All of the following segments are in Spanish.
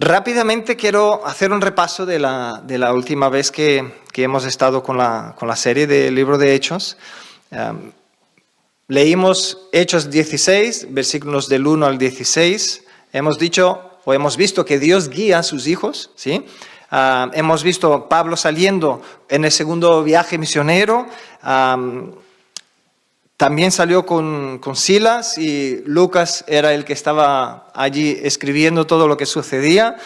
Rápidamente quiero hacer un repaso de la última vez que hemos estado con la serie del libro de Hechos. Leímos Hechos 16, versículos del 1 al 16. Hemos visto que Dios guía a sus hijos, ¿sí? Hemos visto Pablo saliendo en el segundo viaje misionero. También salió con Silas y Lucas era el que estaba allí escribiendo todo lo que sucedía.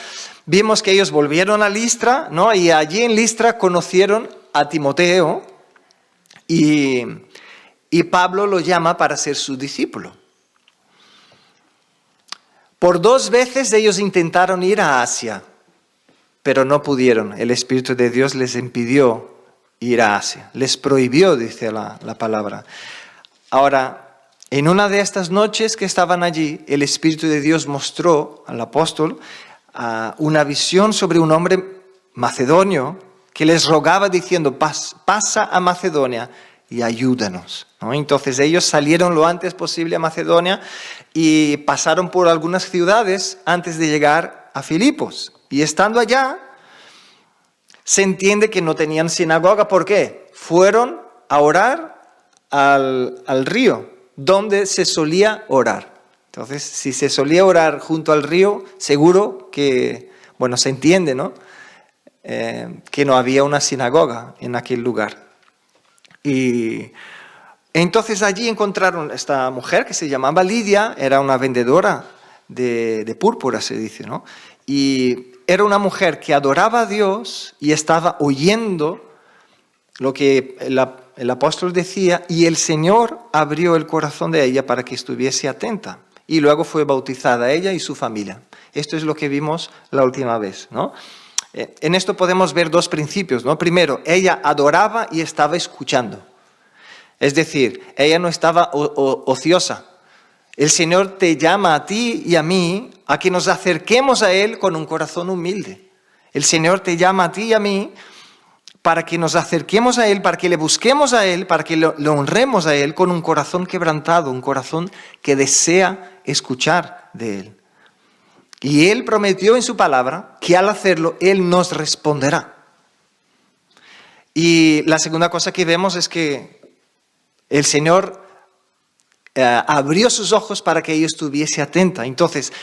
Vimos que ellos volvieron a Listra, ¿no? Y allí en Listra conocieron a Timoteo y Pablo lo llama para ser su discípulo. Por 2 veces ellos intentaron ir a Asia, pero no pudieron. El Espíritu de Dios les impidió ir a Asia. Les prohibió, dice la palabra. Ahora, en una de estas noches que estaban allí, el Espíritu de Dios mostró al apóstol una visión sobre un hombre macedonio que les rogaba diciendo, pasa a Macedonia y ayúdanos, ¿no? Entonces ellos salieron lo antes posible a Macedonia y pasaron por algunas ciudades antes de llegar a Filipos. Y estando allá, se entiende que no tenían sinagoga. ¿Por qué? Fueron a orar al río, donde se solía orar. Entonces, si se solía orar junto al río, seguro que, se entiende, ¿no? Que no había una sinagoga en aquel lugar. Y entonces allí encontraron esta mujer que se llamaba Lidia, era una vendedora de púrpura, se dice, ¿no? Y era una mujer que adoraba a Dios y estaba oyendo lo que el apóstol decía, y el Señor abrió el corazón de ella para que estuviese atenta. Y luego fue bautizada ella y su familia. Esto es lo que vimos la última vez, ¿no? En esto podemos ver 2 principios, ¿no? Primero, ella adoraba y estaba escuchando. Es decir, ella no estaba ociosa. El Señor te llama a ti y a mí a que nos acerquemos a Él con un corazón humilde. El Señor te llama a ti y a mí para que nos acerquemos a Él, para que le busquemos a Él, para que lo honremos a Él con un corazón quebrantado, un corazón que desea escuchar de Él. Y Él prometió en su palabra que al hacerlo, Él nos responderá. Y la segunda cosa que vemos es que el Señor abrió sus ojos para que ella estuviese atenta. Entonces,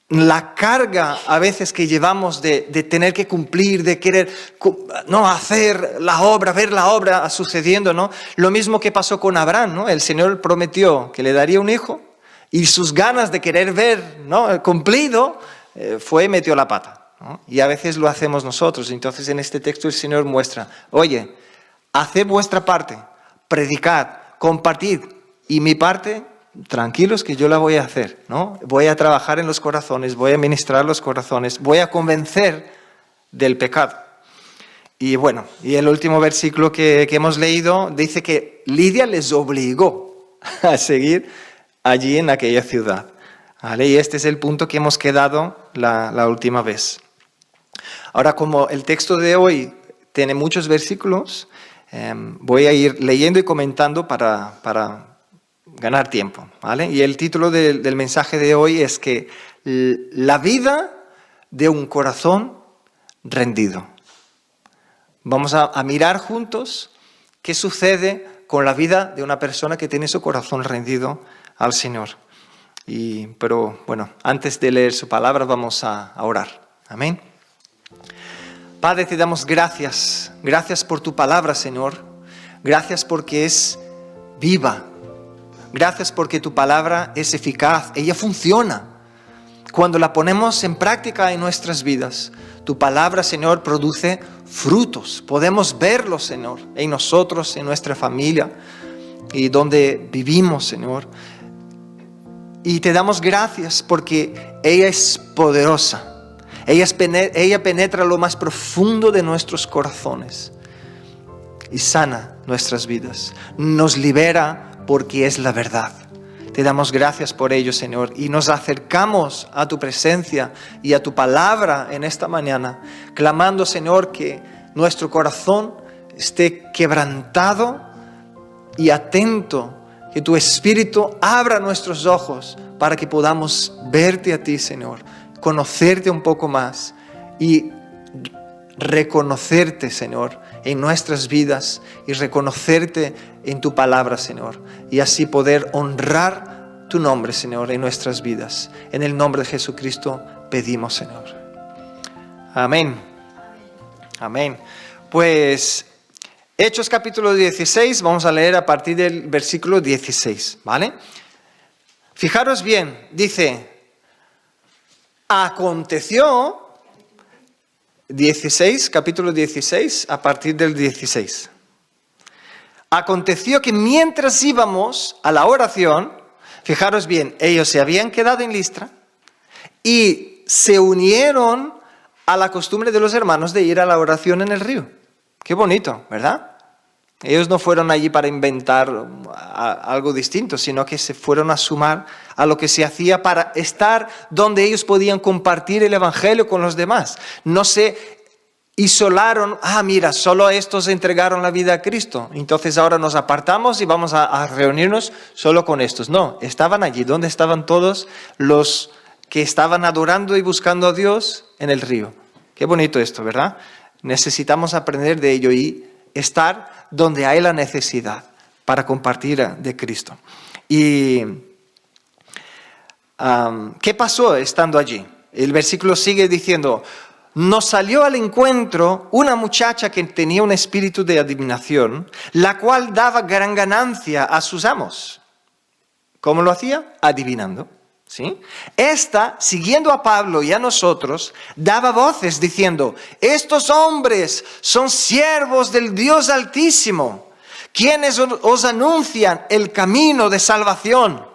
la carga a veces que llevamos de tener que cumplir, de querer hacer la obra, ver la obra sucediendo, ¿no? Lo mismo que pasó con Abraham, ¿no? El Señor prometió que le daría un hijo y sus ganas de querer ver, ¿no?, cumplido, fue y metió la pata, ¿no? Y a veces lo hacemos nosotros. Entonces en este texto el Señor muestra, oye, haced vuestra parte, predicad, compartid, y mi parte, tranquilos que yo la voy a hacer, ¿no? Voy a trabajar en los corazones, voy a ministrar los corazones, voy a convencer del pecado. Y el último versículo que hemos leído dice que Lidia les obligó a seguir allí en aquella ciudad, ¿vale? Y este es el punto que hemos quedado la última vez. Ahora, como el texto de hoy tiene muchos versículos, voy a ir leyendo y comentando para ganar tiempo, ¿vale? Y el título del mensaje de hoy es que la vida de un corazón rendido. Vamos a mirar juntos qué sucede con la vida de una persona que tiene su corazón rendido al Señor. Pero antes de leer su palabra vamos a orar. Amén. Padre, te damos gracias. Gracias por tu palabra, Señor. Gracias porque es viva. Gracias porque tu palabra es eficaz, ella funciona. Cuando la ponemos en práctica en nuestras vidas, tu palabra, Señor, produce frutos. Podemos verlos, Señor, en nosotros, en nuestra familia y donde vivimos, Señor. Y te damos gracias porque ella es poderosa. Ella penetra lo más profundo de nuestros corazones y sana nuestras vidas. Nos libera porque es la verdad. Te damos gracias por ello, Señor, y nos acercamos a tu presencia y a tu palabra en esta mañana, clamando, Señor, que nuestro corazón esté quebrantado y atento, que tu Espíritu abra nuestros ojos para que podamos verte a ti, Señor, conocerte un poco más y reconocerte, Señor, en nuestras vidas y reconocerte en tu palabra, Señor, y así poder honrar tu nombre, Señor, en nuestras vidas. En el nombre de Jesucristo pedimos, Señor. Amén. Amén. Pues Hechos capítulo 16, vamos a leer a partir del versículo 16, ¿vale? Fijaros bien, dice, aconteció, 16, capítulo 16, a partir del 16. Aconteció que mientras íbamos a la oración, fijaros bien, ellos se habían quedado en Listra y se unieron a la costumbre de los hermanos de ir a la oración en el río. Qué bonito, ¿verdad? Ellos no fueron allí para inventar algo distinto, sino que se fueron a sumar a lo que se hacía para estar donde ellos podían compartir el evangelio con los demás. No se isolaron, mira, solo estos entregaron la vida a Cristo, entonces ahora nos apartamos y vamos a reunirnos solo con estos. No, estaban allí, donde estaban todos los que estaban adorando y buscando a Dios en el río. Qué bonito esto, ¿verdad? Necesitamos aprender de ello y estar donde hay la necesidad para compartir de Cristo. ¿Y qué pasó estando allí? El versículo sigue diciendo, nos salió al encuentro una muchacha que tenía un espíritu de adivinación, la cual daba gran ganancia a sus amos. ¿Cómo lo hacía? Adivinando. ¿Sí? Esta, siguiendo a Pablo y a nosotros, daba voces diciendo, estos hombres son siervos del Dios Altísimo, quienes os anuncian el camino de salvación.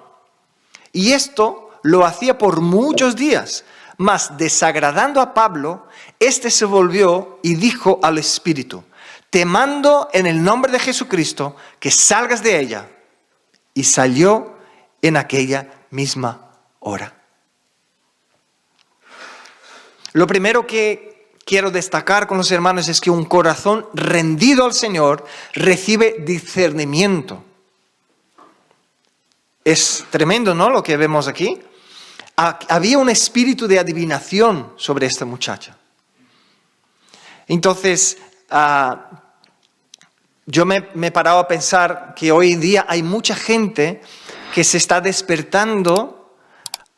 Y esto lo hacía por muchos días, mas desagradando a Pablo, éste se volvió y dijo al espíritu, te mando en el nombre de Jesucristo que salgas de ella. Y salió en aquella misma hora. Lo primero que quiero destacar con los hermanos es que un corazón rendido al Señor recibe discernimiento. Es tremendo, ¿no? Lo que vemos aquí. Había un espíritu de adivinación sobre esta muchacha. Entonces, yo me he parado a pensar que hoy en día hay mucha gente que se está despertando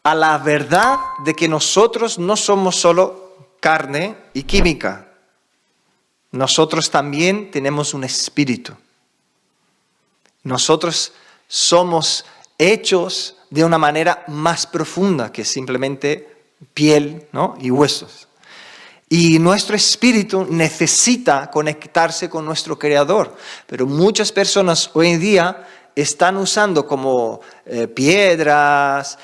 a la verdad de que nosotros no somos solo carne y química. Nosotros también tenemos un espíritu. Nosotros somos hechos de una manera más profunda que simplemente piel, ¿no? y huesos. Y nuestro espíritu necesita conectarse con nuestro Creador. Pero muchas personas hoy en día están usando como piedras,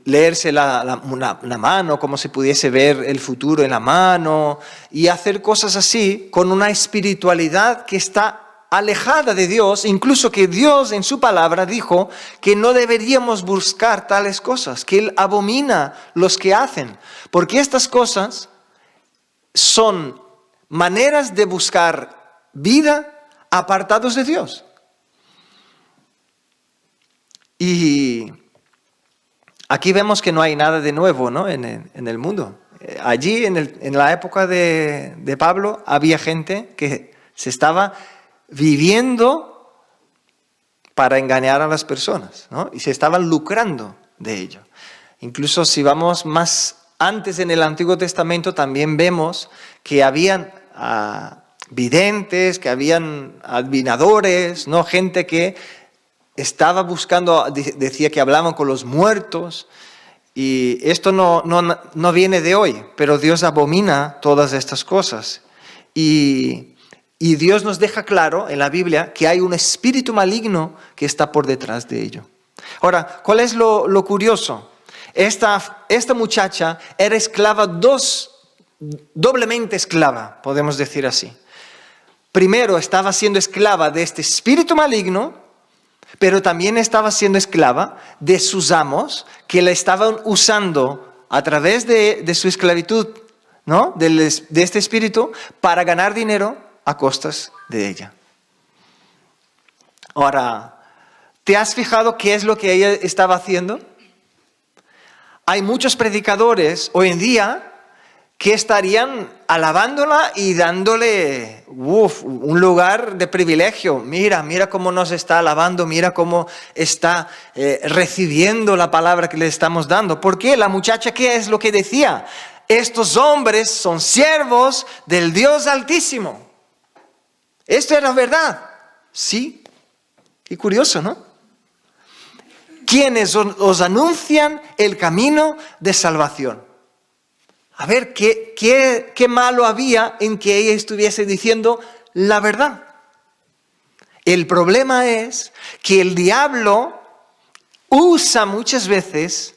leerse la mano, como si pudiese ver el futuro en la mano, y hacer cosas así con una espiritualidad que está alejada de Dios, incluso que Dios en su palabra dijo que no deberíamos buscar tales cosas, que Él abomina los que hacen, porque estas cosas son maneras de buscar vida apartados de Dios. Y aquí vemos que no hay nada de nuevo, ¿no? en el mundo. Allí, en la época de Pablo, había gente que se estaba viviendo para engañar a las personas, ¿no? Y se estaban lucrando de ello. Incluso si vamos más antes en el Antiguo Testamento, también vemos que habían videntes, que habían adivinadores, ¿no? Gente que estaba buscando, decía que hablaban con los muertos, y esto no viene de hoy, pero Dios abomina todas estas cosas. Y Dios nos deja claro en la Biblia que hay un espíritu maligno que está por detrás de ello. Ahora, ¿cuál es lo curioso? Esta muchacha era esclava, doblemente esclava, podemos decir así. Primero estaba siendo esclava de este espíritu maligno, pero también estaba siendo esclava de sus amos que la estaban usando a través de su esclavitud, ¿no? de este espíritu para ganar dinero a costas de ella. Ahora, ¿te has fijado qué es lo que ella estaba haciendo? hay muchos predicadores hoy en día que estarían alabándola y dándole un lugar de privilegio. Mira cómo nos está alabando, mira cómo está recibiendo la palabra que le estamos dando. ¿Por qué? La muchacha, ¿qué es lo que decía? Estos hombres son siervos del Dios Altísimo. ¿Esto era verdad? Sí. Qué curioso, ¿no? Quienes os anuncian el camino de salvación. A ver, ¿qué malo había en que ella estuviese diciendo la verdad? El problema es que el diablo usa muchas veces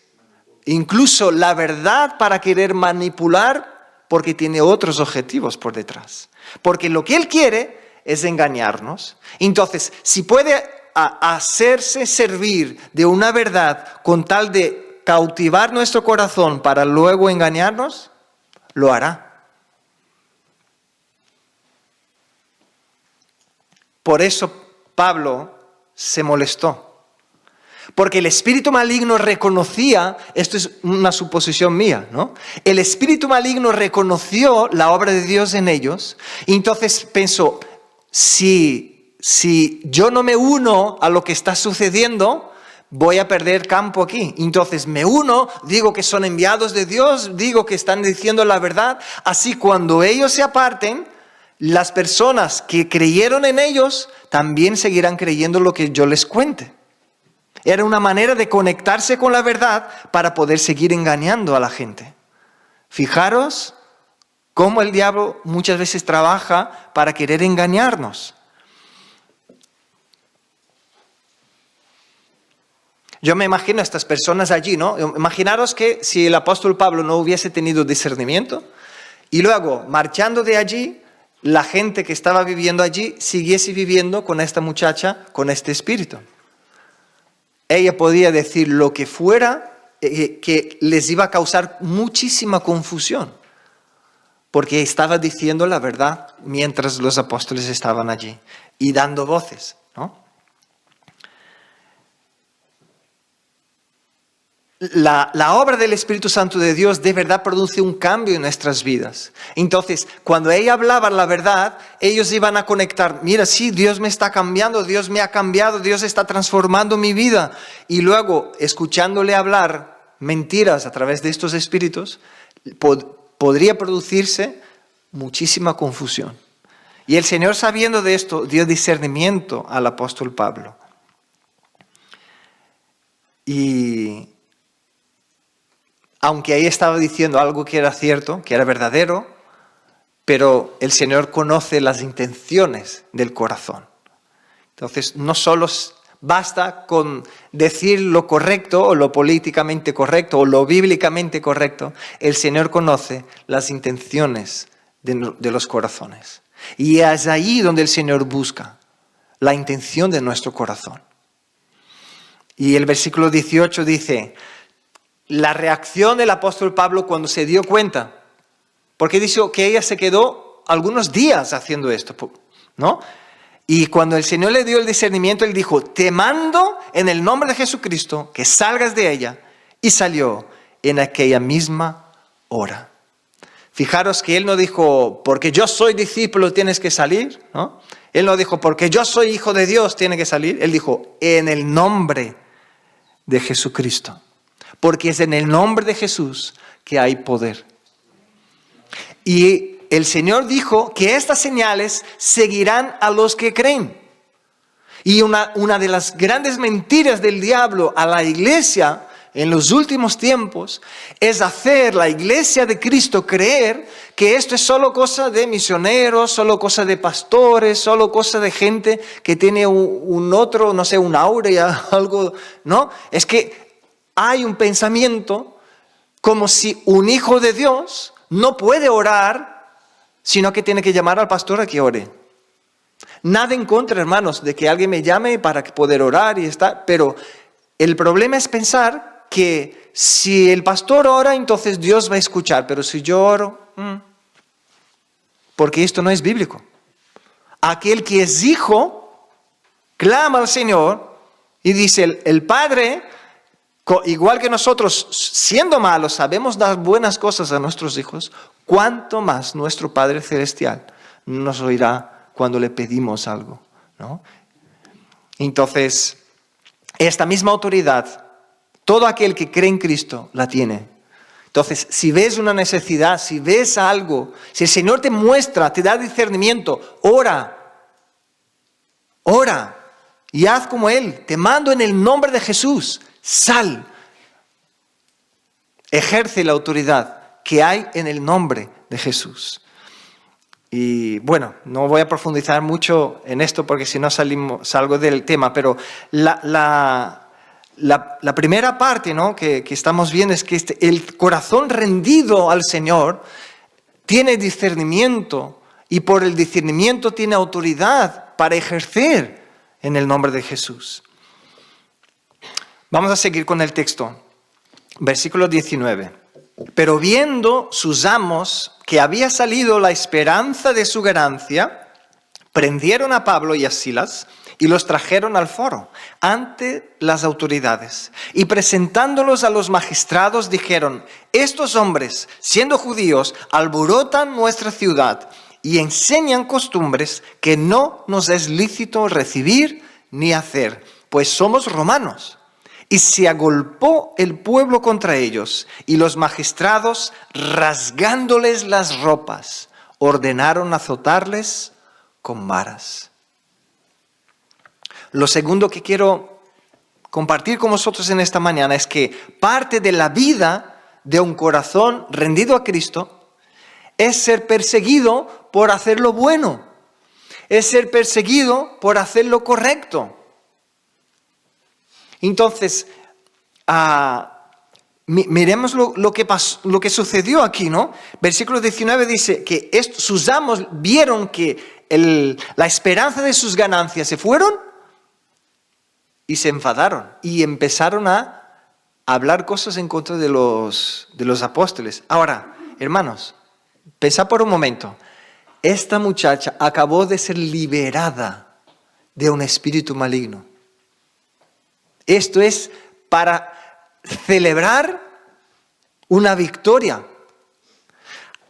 incluso la verdad para querer manipular porque tiene otros objetivos por detrás. Porque lo que él quiere es engañarnos. Entonces, si puede hacerse servir de una verdad con tal de cautivar nuestro corazón para luego engañarnos, lo hará. Por eso Pablo se molestó. Porque el espíritu maligno reconocía, esto es una suposición mía, ¿no? El espíritu maligno reconoció la obra de Dios en ellos, y entonces pensó, si yo no me uno a lo que está sucediendo, voy a perder campo aquí. Entonces me uno, digo que son enviados de Dios, digo que están diciendo la verdad. Así cuando ellos se aparten, las personas que creyeron en ellos también seguirán creyendo lo que yo les cuente. Era una manera de conectarse con la verdad para poder seguir engañando a la gente. Fijaros cómo el diablo muchas veces trabaja para querer engañarnos. Yo me imagino a estas personas allí, ¿no? Imaginaros que si el apóstol Pablo no hubiese tenido discernimiento y luego, marchando de allí, la gente que estaba viviendo allí siguiese viviendo con esta muchacha, con este espíritu. Ella podía decir lo que fuera que les iba a causar muchísima confusión, porque estaba diciendo la verdad mientras los apóstoles estaban allí y dando voces, ¿no? La obra del Espíritu Santo de Dios de verdad produce un cambio en nuestras vidas. Entonces, cuando ella hablaba la verdad, ellos iban a conectar, mira, sí, Dios me está cambiando, Dios me ha cambiado, Dios está transformando mi vida. Y luego, escuchándole hablar mentiras a través de estos espíritus, podría producirse muchísima confusión. Y el Señor, sabiendo de esto, dio discernimiento al apóstol Pablo. Y aunque ahí estaba diciendo algo que era cierto, que era verdadero, pero el Señor conoce las intenciones del corazón. Entonces, no solo basta con decir lo correcto o lo políticamente correcto o lo bíblicamente correcto. El Señor conoce las intenciones de los corazones. Y es ahí donde el Señor busca la intención de nuestro corazón. Y el versículo 18 dice, la reacción del apóstol Pablo cuando se dio cuenta, porque dice que ella se quedó algunos días haciendo esto, ¿no? Y cuando el Señor le dio el discernimiento, él dijo, te mando en el nombre de Jesucristo que salgas de ella. Y salió en aquella misma hora. Fijaros que él no dijo, porque yo soy discípulo tienes que salir, ¿no? Él no dijo, porque yo soy hijo de Dios tiene que salir. Él dijo, en el nombre de Jesucristo. Porque es en el nombre de Jesús que hay poder. Y el Señor dijo que estas señales seguirán a los que creen. Y una de las grandes mentiras del diablo a la iglesia en los últimos tiempos es hacer la iglesia de Cristo creer que esto es solo cosa de misioneros, solo cosa de pastores, solo cosa de gente que tiene un otro, no sé, un aura, algo, ¿no? Es que hay un pensamiento como si un hijo de Dios no puede orar, sino que tiene que llamar al pastor a que ore. Nada en contra, hermanos, de que alguien me llame para poder orar y estar, pero el problema es pensar que si el pastor ora, entonces Dios va a escuchar, pero si yo oro, porque esto no es bíblico. Aquel que es hijo, clama al Señor y dice, el Padre Igual que nosotros, siendo malos, sabemos dar buenas cosas a nuestros hijos, cuánto más nuestro Padre Celestial nos oirá cuando le pedimos algo, ¿no? Entonces, esta misma autoridad, todo aquel que cree en Cristo la tiene. Entonces, si ves una necesidad, si ves algo, si el Señor te muestra, te da discernimiento, ora y haz como Él. Te mando en el nombre de Jesús. Sal. Ejerce la autoridad que hay en el nombre de Jesús. Y bueno, no voy a profundizar mucho en esto porque si no salgo del tema, pero la primera parte, ¿no?, que estamos viendo es que el corazón rendido al Señor tiene discernimiento y por el discernimiento tiene autoridad para ejercer en el nombre de Jesús. Vamos a seguir con el texto. Versículo 19. Pero viendo sus amos que había salido la esperanza de su ganancia, prendieron a Pablo y a Silas y los trajeron al foro ante las autoridades. Y presentándolos a los magistrados dijeron: estos hombres, siendo judíos, alborotan nuestra ciudad y enseñan costumbres que no nos es lícito recibir ni hacer, pues somos romanos. Y se agolpó el pueblo contra ellos, y los magistrados, rasgándoles las ropas, ordenaron azotarles con varas. Lo segundo que quiero compartir con vosotros en esta mañana es que parte de la vida de un corazón rendido a Cristo es ser perseguido por hacer lo bueno, es ser perseguido por hacer lo correcto. Entonces, miremos lo que sucedió aquí, ¿no? Versículo 19 dice que sus amos vieron que la esperanza de sus ganancias se fueron y se enfadaron y empezaron a hablar cosas en contra de los apóstoles. Ahora, hermanos, pensad por un momento. Esta muchacha acabó de ser liberada de un espíritu maligno. Esto es para celebrar una victoria.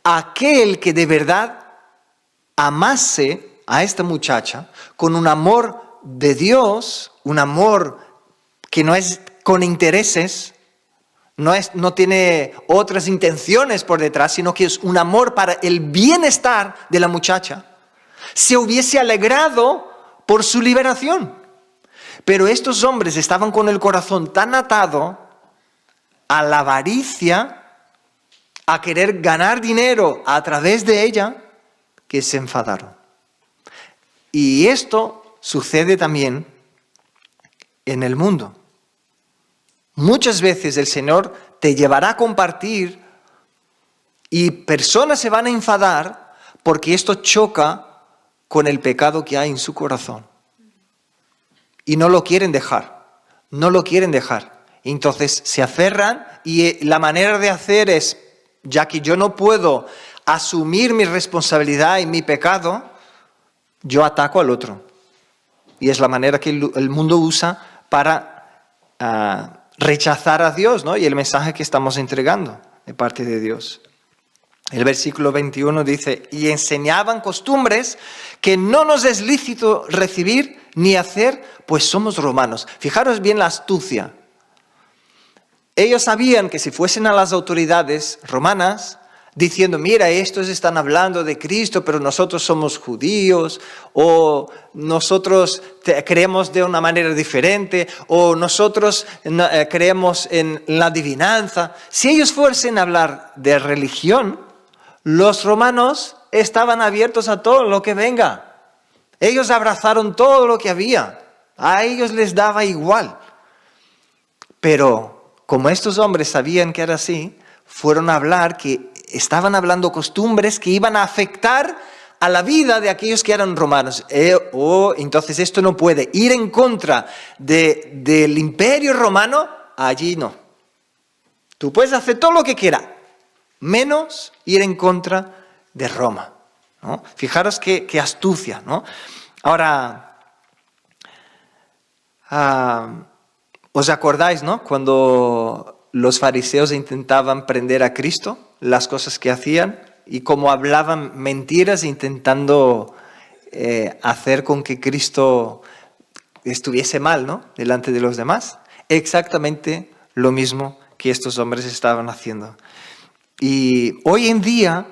Aquel que de verdad amase a esta muchacha con un amor de Dios, un amor que no es con intereses, no tiene otras intenciones por detrás, sino que es un amor para el bienestar de la muchacha, se hubiese alegrado por su liberación. Pero estos hombres estaban con el corazón tan atado a la avaricia, a querer ganar dinero a través de ella, que se enfadaron. Y esto sucede también en el mundo. Muchas veces el Señor te llevará a compartir y personas se van a enfadar porque esto choca con el pecado que hay en su corazón. Y no lo quieren dejar, Entonces se aferran y la manera de hacer es, ya que yo no puedo asumir mi responsabilidad y mi pecado, yo ataco al otro. Y es la manera que el mundo usa para rechazar a Dios, ¿no? Y el mensaje que estamos entregando de parte de Dios. El versículo 21 dice: y enseñaban costumbres que no nos es lícito recibir ni hacer, pues somos romanos. Fijaros bien la astucia. Ellos sabían que si fuesen a las autoridades romanas diciendo: mira, estos están hablando de Cristo, pero nosotros somos judíos, o nosotros creemos de una manera diferente, o nosotros creemos en la adivinanza. Si ellos fuesen a hablar de religión, los romanos estaban abiertos a todo lo que venga. Ellos abrazaron todo lo que había. A ellos les daba igual. Pero como estos hombres sabían que era así, fueron a hablar que estaban hablando costumbres que iban a afectar a la vida de aquellos que eran romanos. Entonces esto no puede ir en contra del imperio romano, allí no. Tú puedes hacer todo lo que quieras, menos ir en contra de Roma, ¿no? Fijaros qué astucia, ¿no? Ahora, ¿Os acordáis, no? Cuando los fariseos intentaban prender a Cristo, las cosas que hacían y cómo hablaban mentiras intentando hacer con que Cristo estuviese mal, ¿no? Delante de los demás. Exactamente lo mismo que estos hombres estaban haciendo. Y hoy en día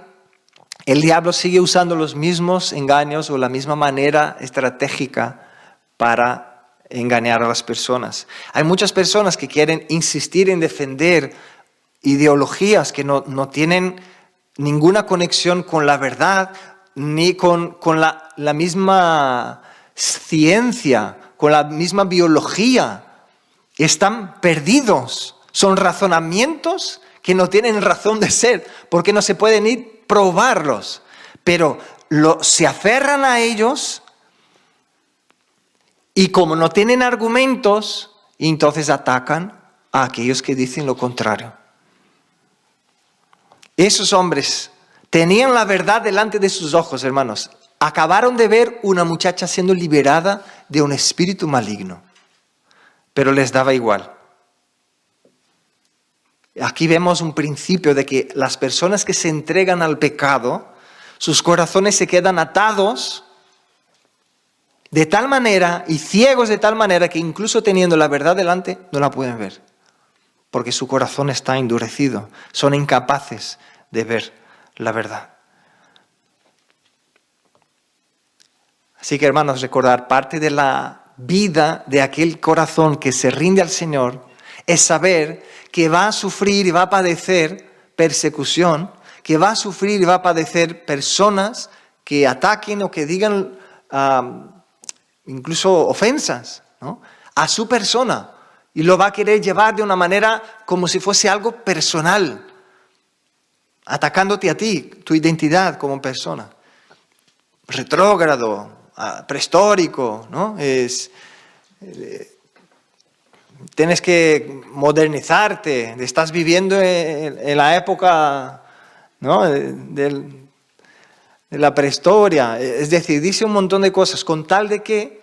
el diablo sigue usando los mismos engaños o la misma manera estratégica para engañar a las personas. Hay muchas personas que quieren insistir en defender ideologías que no tienen ninguna conexión con la verdad ni con la misma ciencia, con la misma biología. Están perdidos. Son razonamientos que no tienen razón de ser, porque no se pueden ni probarlos. Pero se aferran a ellos y como no tienen argumentos, entonces atacan a aquellos que dicen lo contrario. Esos hombres tenían la verdad delante de sus ojos, hermanos. Acabaron de ver una muchacha siendo liberada de un espíritu maligno, pero les daba igual. Aquí vemos un principio de que las personas que se entregan al pecado, sus corazones se quedan atados de tal manera y ciegos de tal manera que incluso teniendo la verdad delante no la pueden ver, porque su corazón está endurecido, son incapaces de ver la verdad. Así que, hermanos, recordar, parte de la vida de aquel corazón que se rinde al Señor es saber que va a sufrir y va a padecer persecución, que va a sufrir y va a padecer personas que ataquen o que digan incluso ofensas, ¿no?, a su persona, y lo va a querer llevar de una manera como si fuese algo personal, atacándote a ti, tu identidad como persona. Retrógrado, prehistórico, ¿no? Tienes que modernizarte, estás viviendo en la época, ¿no?, de la prehistoria. Es decir, dice un montón de cosas con tal de que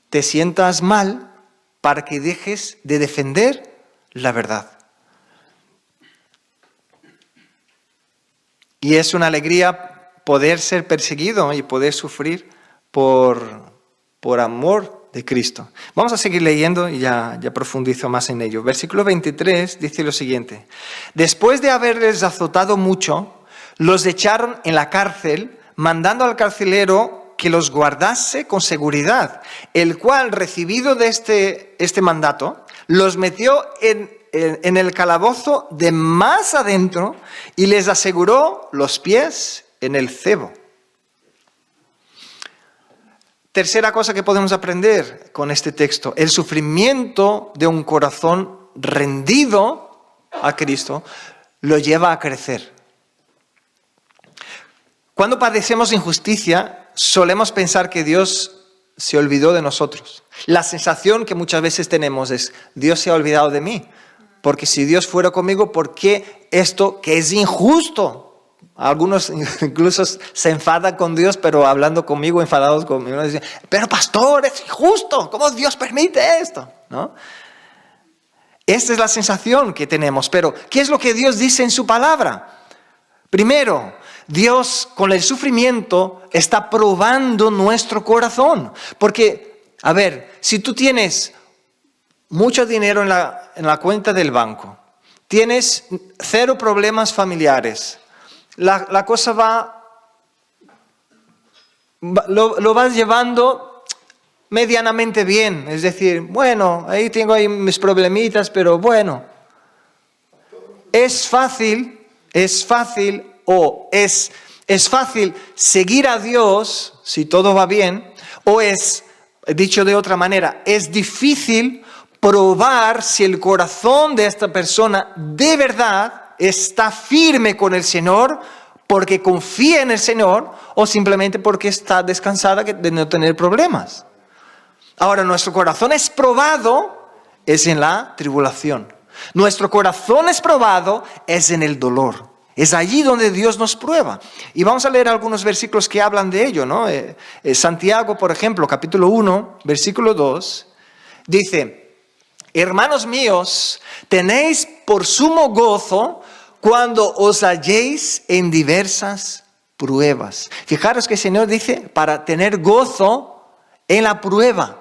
te sientas mal para que dejes de defender la verdad. Y es una alegría poder ser perseguido y poder sufrir por amor de Cristo. Vamos a seguir leyendo y ya profundizo más en ello. Versículo 23 dice lo siguiente: después de haberles azotado mucho, los echaron en la cárcel, mandando al carcelero que los guardase con seguridad, el cual, recibido de este mandato, los metió en el calabozo de más adentro y les aseguró los pies en el cebo. Tercera cosa que podemos aprender con este texto: el sufrimiento de un corazón rendido a Cristo lo lleva a crecer. Cuando padecemos injusticia, solemos pensar que Dios se olvidó de nosotros. La sensación que muchas veces tenemos es: Dios se ha olvidado de mí, porque si Dios fuera conmigo, ¿por qué esto que es injusto? Algunos incluso se enfadan con Dios, pero hablando conmigo, enfadados conmigo, dicen: pero pastor, es injusto, ¿cómo Dios permite esto? ¿No? Esta es la sensación que tenemos, pero ¿qué es lo que Dios dice en su palabra? Primero, Dios con el sufrimiento está probando nuestro corazón. Porque, a ver, si tú tienes mucho dinero en la cuenta del banco, tienes 0 problemas familiares, la cosa lo vas llevando medianamente bien. Es decir, bueno, tengo ahí mis problemitas, pero bueno. Es fácil seguir a Dios si todo va bien, o dicho de otra manera, es difícil probar si el corazón de esta persona de verdad está firme con el Señor porque confía en el Señor o simplemente porque está descansada de no tener problemas. Ahora, nuestro corazón es probado es en la tribulación. Nuestro corazón es probado es en el dolor. Es allí donde Dios nos prueba. Y vamos a leer algunos versículos que hablan de ello, ¿no? Santiago, por ejemplo, capítulo 1, versículo 2, dice: Hermanos míos, tenéis por sumo gozo cuando os halléis en diversas pruebas. Fijaros que el Señor dice para tener gozo en la prueba.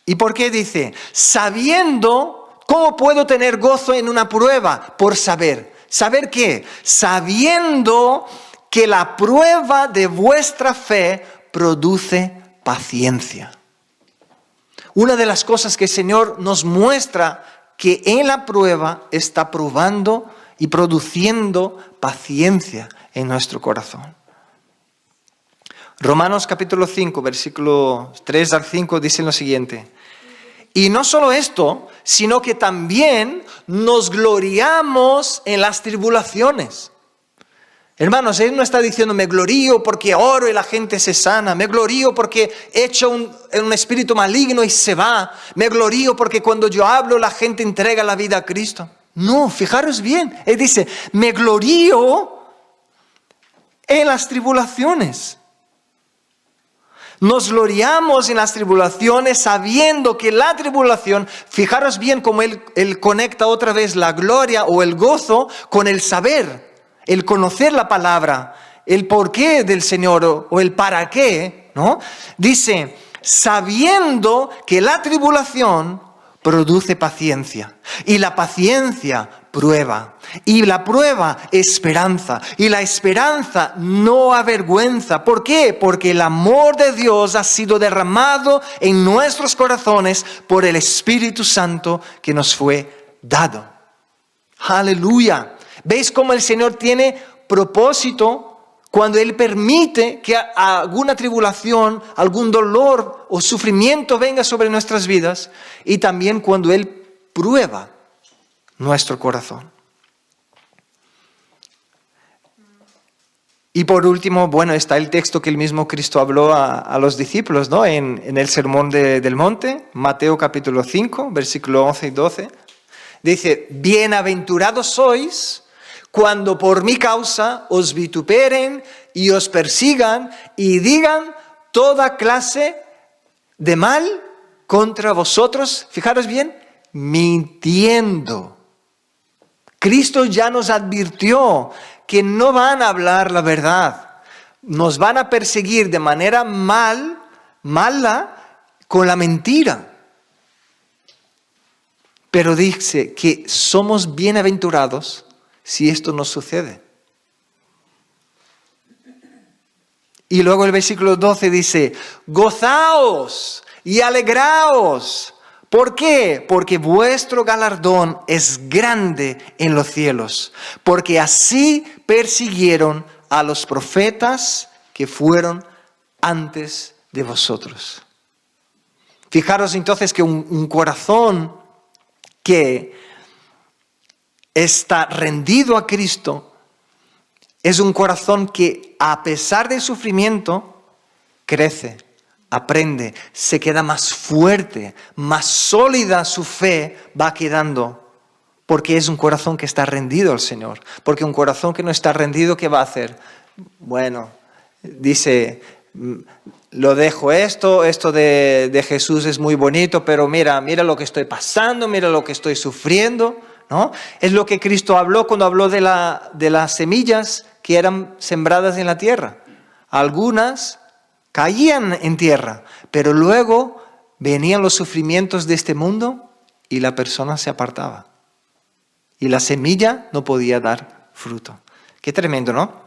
¿Y por qué dice? Sabiendo, ¿cómo puedo tener gozo en una prueba? Por saber. ¿Saber qué? Sabiendo que la prueba de vuestra fe produce paciencia. Una de las cosas que el Señor nos muestra que en la prueba está probando y produciendo paciencia en nuestro corazón. Romanos capítulo 5, versículos 3 al 5 dicen lo siguiente. Y no solo esto, sino que también nos gloriamos en las tribulaciones. Hermanos, Él no está diciendo, me glorío porque oro y la gente se sana. Me glorío porque echo un espíritu maligno y se va. Me glorío porque cuando yo hablo la gente entrega la vida a Cristo. No, fijaros bien. Él dice, me glorío en las tribulaciones. Nos gloriamos en las tribulaciones sabiendo que la tribulación, fijaros bien cómo él conecta otra vez la gloria o el gozo con el saber. El conocer la palabra, el porqué del Señor o el para qué, ¿no? Dice, sabiendo que la tribulación produce paciencia, y la paciencia prueba, y la prueba esperanza, y la esperanza no avergüenza. ¿Por qué? Porque el amor de Dios ha sido derramado en nuestros corazones por el Espíritu Santo que nos fue dado. ¡Aleluya! ¿Veis cómo el Señor tiene propósito cuando Él permite que alguna tribulación, algún dolor o sufrimiento venga sobre nuestras vidas? Y también cuando Él prueba nuestro corazón. Y por último, bueno, está el texto que el mismo Cristo habló a los discípulos, ¿no? En el Sermón del Monte, Mateo capítulo 5, versículo 11 y 12. Dice, bienaventurados sois cuando por mi causa os vituperen y os persigan y digan toda clase de mal contra vosotros. Fijaros bien, mintiendo. Cristo ya nos advirtió que no van a hablar la verdad. Nos van a perseguir de manera mala con la mentira. Pero dice que somos bienaventurados si esto nos sucede. Y luego el versículo 12 dice, gozaos y alegraos. ¿Por qué? Porque vuestro galardón es grande en los cielos. Porque así persiguieron a los profetas que fueron antes de vosotros. Fijaros entonces que un corazón que está rendido a Cristo, es un corazón que a pesar del sufrimiento, crece, aprende, se queda más fuerte, más sólida su fe va quedando, porque es un corazón que está rendido al Señor. Porque un corazón que no está rendido, ¿qué va a hacer? Bueno, dice, lo dejo esto de Jesús es muy bonito, pero mira lo que estoy pasando, mira lo que estoy sufriendo, ¿no? Es lo que Cristo habló cuando habló de las semillas que eran sembradas en la tierra. Algunas caían en tierra, pero luego venían los sufrimientos de este mundo y la persona se apartaba. Y la semilla no podía dar fruto. Qué tremendo, ¿no?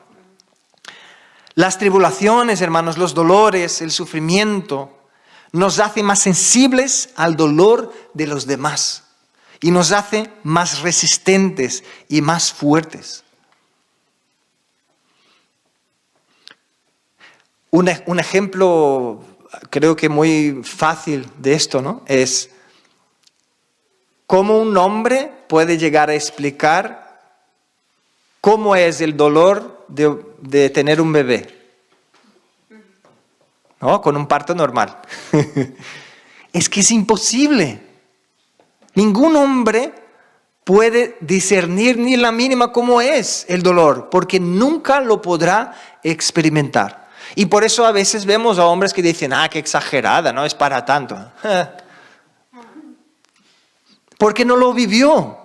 Las tribulaciones, hermanos, los dolores, el sufrimiento, nos hace más sensibles al dolor de los demás. Y nos hace más resistentes y más fuertes. Un ejemplo, creo que muy fácil de esto, ¿no? Es cómo un hombre puede llegar a explicar cómo es el dolor de tener un bebé, ¿no? Con un parto normal. Es que es imposible. Ningún hombre puede discernir ni la mínima cómo es el dolor, porque nunca lo podrá experimentar. Y por eso a veces vemos a hombres que dicen, qué exagerada, no es para tanto. porque no lo vivió.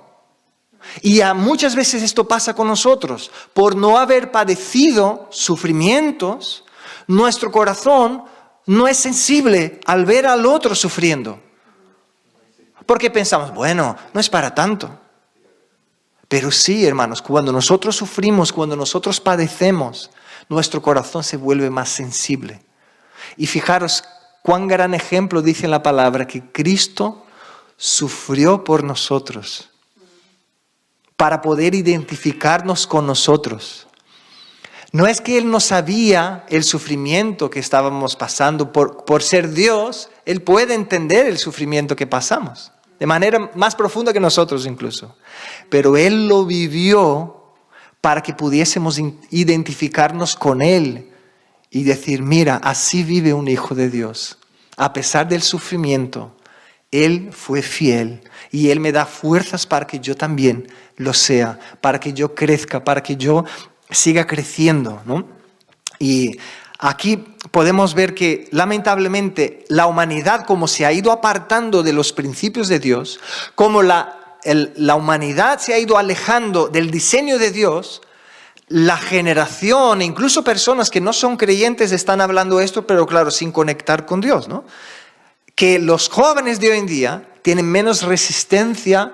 Y muchas veces esto pasa con nosotros. Por no haber padecido sufrimientos, nuestro corazón no es sensible al ver al otro sufriendo. Porque pensamos, bueno, no es para tanto. Pero sí, hermanos, cuando nosotros sufrimos, cuando nosotros padecemos, nuestro corazón se vuelve más sensible. Y fijaros cuán gran ejemplo dice en la palabra que Cristo sufrió por nosotros, para poder identificarnos con nosotros. No es que Él no sabía el sufrimiento que estábamos pasando. Por ser Dios, Él puede entender el sufrimiento que pasamos, de manera más profunda que nosotros incluso. Pero Él lo vivió para que pudiésemos identificarnos con Él y decir, mira, así vive un hijo de Dios. A pesar del sufrimiento, Él fue fiel y Él me da fuerzas para que yo también lo sea, para que yo crezca, para que yo siga creciendo, ¿no? Y aquí podemos ver que lamentablemente la humanidad, como se ha ido apartando de los principios de Dios, como la humanidad se ha ido alejando del diseño de Dios, la generación, incluso personas que no son creyentes están hablando esto, pero claro, sin conectar con Dios, ¿no? Que los jóvenes de hoy en día tienen menos resistencia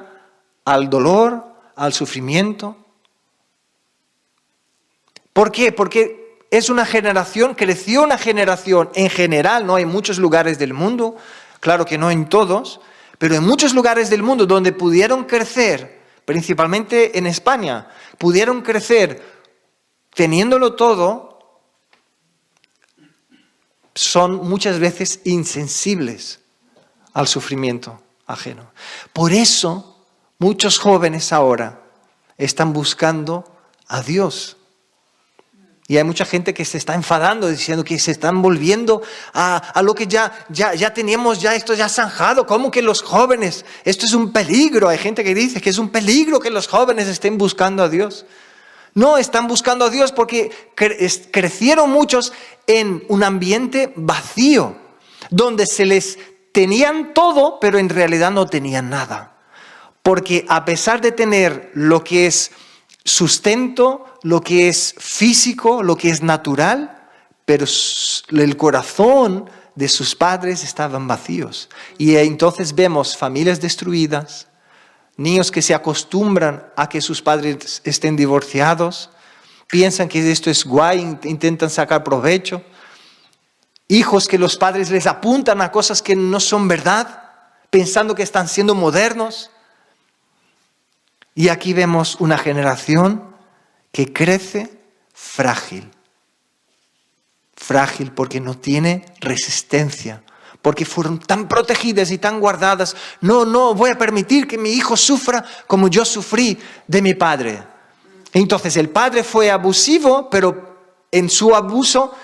al dolor, al sufrimiento. ¿Por qué? Porque es una generación, creció una generación en general, ¿no? En muchos lugares del mundo, claro que no en todos, pero en muchos lugares del mundo donde pudieron crecer, principalmente en España, pudieron crecer teniéndolo todo, son muchas veces insensibles al sufrimiento ajeno. Por eso muchos jóvenes ahora están buscando a Dios. Y hay mucha gente que se está enfadando, diciendo que se están volviendo a lo que ya teníamos, ya esto ya zanjado. ¿Cómo que los jóvenes? Esto es un peligro. Hay gente que dice que es un peligro que los jóvenes estén buscando a Dios. No, están buscando a Dios porque crecieron muchos en un ambiente vacío, donde se les tenían todo, pero en realidad no tenían nada. Porque a pesar de tener lo que es sustento, lo que es físico, lo que es natural, pero el corazón de sus padres estaban vacíos. Y entonces vemos familias destruidas, niños que se acostumbran a que sus padres estén divorciados, piensan que esto es guay, intentan sacar provecho, hijos que los padres les apuntan a cosas que no son verdad, pensando que están siendo modernos. Y aquí vemos una generación que crece frágil. Frágil porque no tiene resistencia, porque fueron tan protegidas y tan guardadas. No voy a permitir que mi hijo sufra como yo sufrí de mi padre. Entonces el padre fue abusivo, pero en su abuso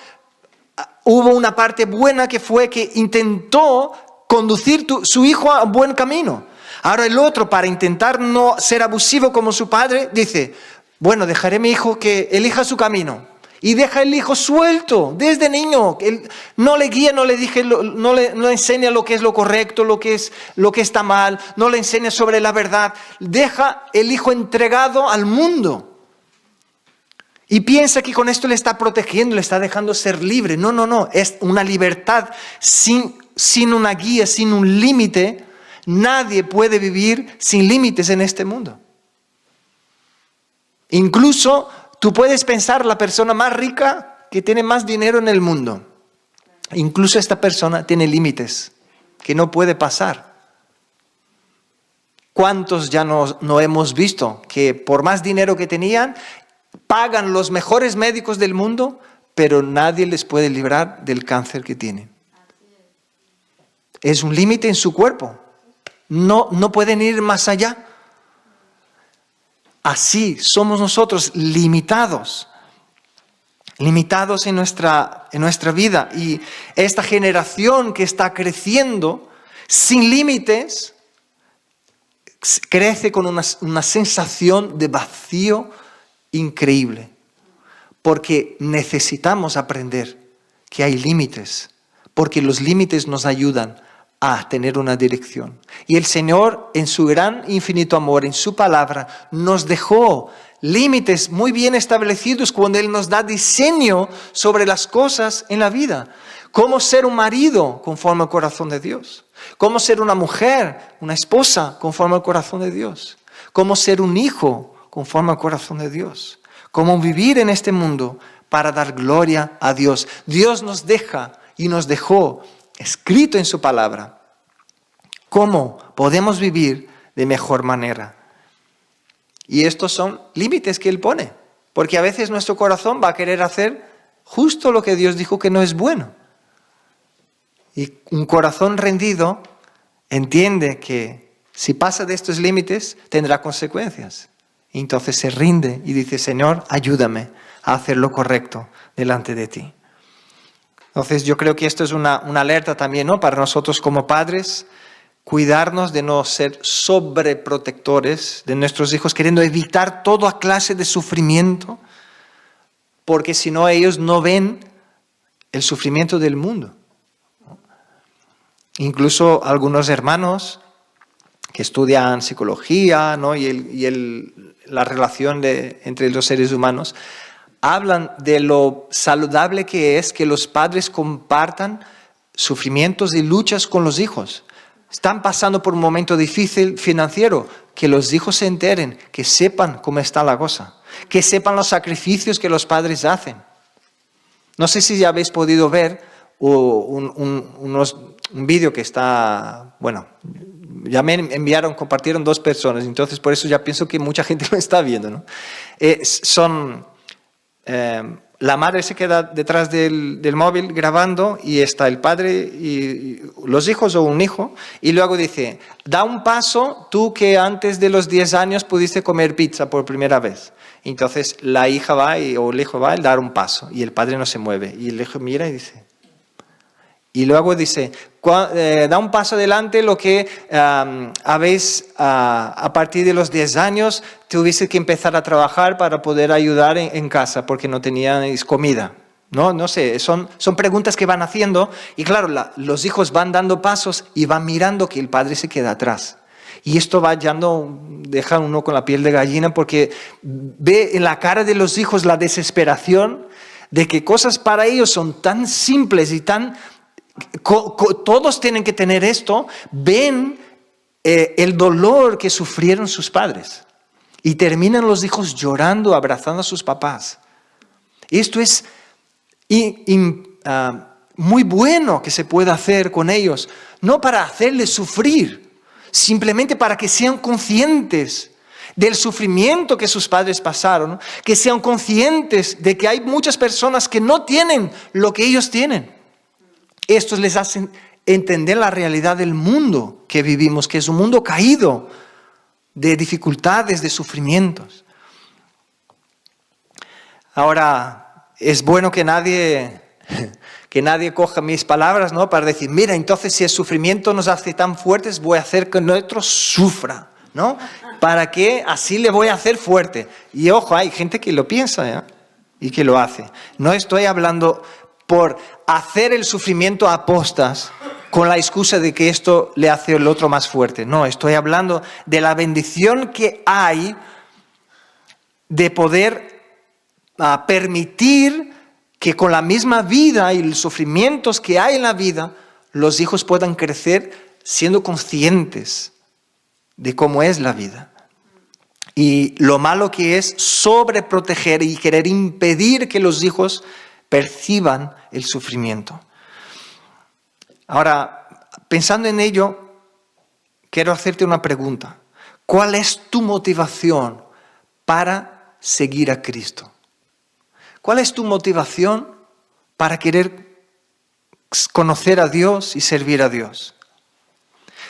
hubo una parte buena que fue que intentó conducir su hijo a un buen camino. Ahora el otro, para intentar no ser abusivo como su padre, dice, bueno, dejaré a mi hijo que elija su camino. Y deja el hijo suelto, desde niño. Él no le guía, no le enseña lo que es lo correcto, lo que está mal, no le enseña sobre la verdad. Deja el hijo entregado al mundo. Y piensa que con esto le está protegiendo, le está dejando ser libre. No. Es una libertad sin una guía, sin un límite. Nadie puede vivir sin límites en este mundo. Incluso tú puedes pensar la persona más rica que tiene más dinero en el mundo. Incluso esta persona tiene límites que no puede pasar. ¿Cuántos ya no hemos visto que por más dinero que tenían, pagan los mejores médicos del mundo, pero nadie les puede librar del cáncer que tienen? Es un límite en su cuerpo. No pueden ir más allá. Así somos nosotros limitados en nuestra vida. Y esta generación que está creciendo sin límites, crece con una sensación de vacío increíble. Porque necesitamos aprender que hay límites, porque los límites nos ayudan a tener una dirección. Y el Señor, en su gran infinito amor, en su palabra, nos dejó límites muy bien establecidos cuando Él nos da diseño sobre las cosas en la vida. Cómo ser un marido conforme al corazón de Dios. Cómo ser una mujer, una esposa conforme al corazón de Dios. Cómo ser un hijo conforme al corazón de Dios. Cómo vivir en este mundo para dar gloria a Dios. Dios nos deja y nos dejó escrito en su palabra cómo podemos vivir de mejor manera. Y estos son límites que Él pone, porque a veces nuestro corazón va a querer hacer justo lo que Dios dijo que no es bueno. Y un corazón rendido entiende que si pasa de estos límites tendrá consecuencias. Y entonces se rinde y dice, Señor, ayúdame a hacer lo correcto delante de ti. Entonces yo creo que esto es una alerta también, ¿no? Para nosotros como padres, cuidarnos de no ser sobreprotectores de nuestros hijos, queriendo evitar toda clase de sufrimiento, porque si no ellos no ven el sufrimiento del mundo. Incluso algunos hermanos que estudian psicología, ¿no? La relación entre los seres humanos, hablan de lo saludable que es que los padres compartan sufrimientos y luchas con los hijos. Están pasando por un momento difícil financiero, que los hijos se enteren, que sepan cómo está la cosa, que sepan los sacrificios que los padres hacen. No sé si ya habéis podido ver un vídeo que está, bueno, ya me enviaron, compartieron 2 personas, entonces por eso ya pienso que mucha gente lo está viendo, ¿no? La madre se queda detrás del móvil grabando y está el padre y los hijos o un hijo, y luego dice, da un paso tú que antes de los 10 años pudiste comer pizza por primera vez. Entonces la hija va o el hijo va a dar un paso y el padre no se mueve y el hijo mira y dice, y luego dice, da un paso adelante lo que habéis a partir de los 10 años tuviste que empezar a trabajar para poder ayudar en casa porque no teníais comida. No sé, son preguntas que van haciendo y claro, los hijos van dando pasos y van mirando que el padre se queda atrás. Y esto deja uno con la piel de gallina porque ve en la cara de los hijos la desesperación de que cosas para ellos son tan simples y tan... todos tienen que tener esto, ven el dolor que sufrieron sus padres y terminan los hijos llorando, abrazando a sus papás. Esto es muy bueno que se pueda hacer con ellos, no para hacerles sufrir, simplemente para que sean conscientes del sufrimiento que sus padres pasaron, que sean conscientes de que hay muchas personas que no tienen lo que ellos tienen. Estos les hacen entender la realidad del mundo que vivimos, que es un mundo caído de dificultades, de sufrimientos. Ahora, es bueno que nadie coja mis palabras, ¿no? Para decir, mira, entonces si el sufrimiento nos hace tan fuertes, voy a hacer que otro sufra, ¿no? ¿Para qué? Así le voy a hacer fuerte. Y ojo, hay gente que lo piensa, ¿eh? Y que lo hace. No estoy hablando por hacer el sufrimiento a postas con la excusa de que esto le hace el otro más fuerte. No, estoy hablando de la bendición que hay de poder permitir que con la misma vida y los sufrimientos que hay en la vida, los hijos puedan crecer siendo conscientes de cómo es la vida. Y lo malo que es sobreproteger y querer impedir que los hijos perciban el sufrimiento. Ahora, pensando en ello, quiero hacerte una pregunta. ¿Cuál es tu motivación para seguir a Cristo? ¿Cuál es tu motivación para querer conocer a Dios y servir a Dios?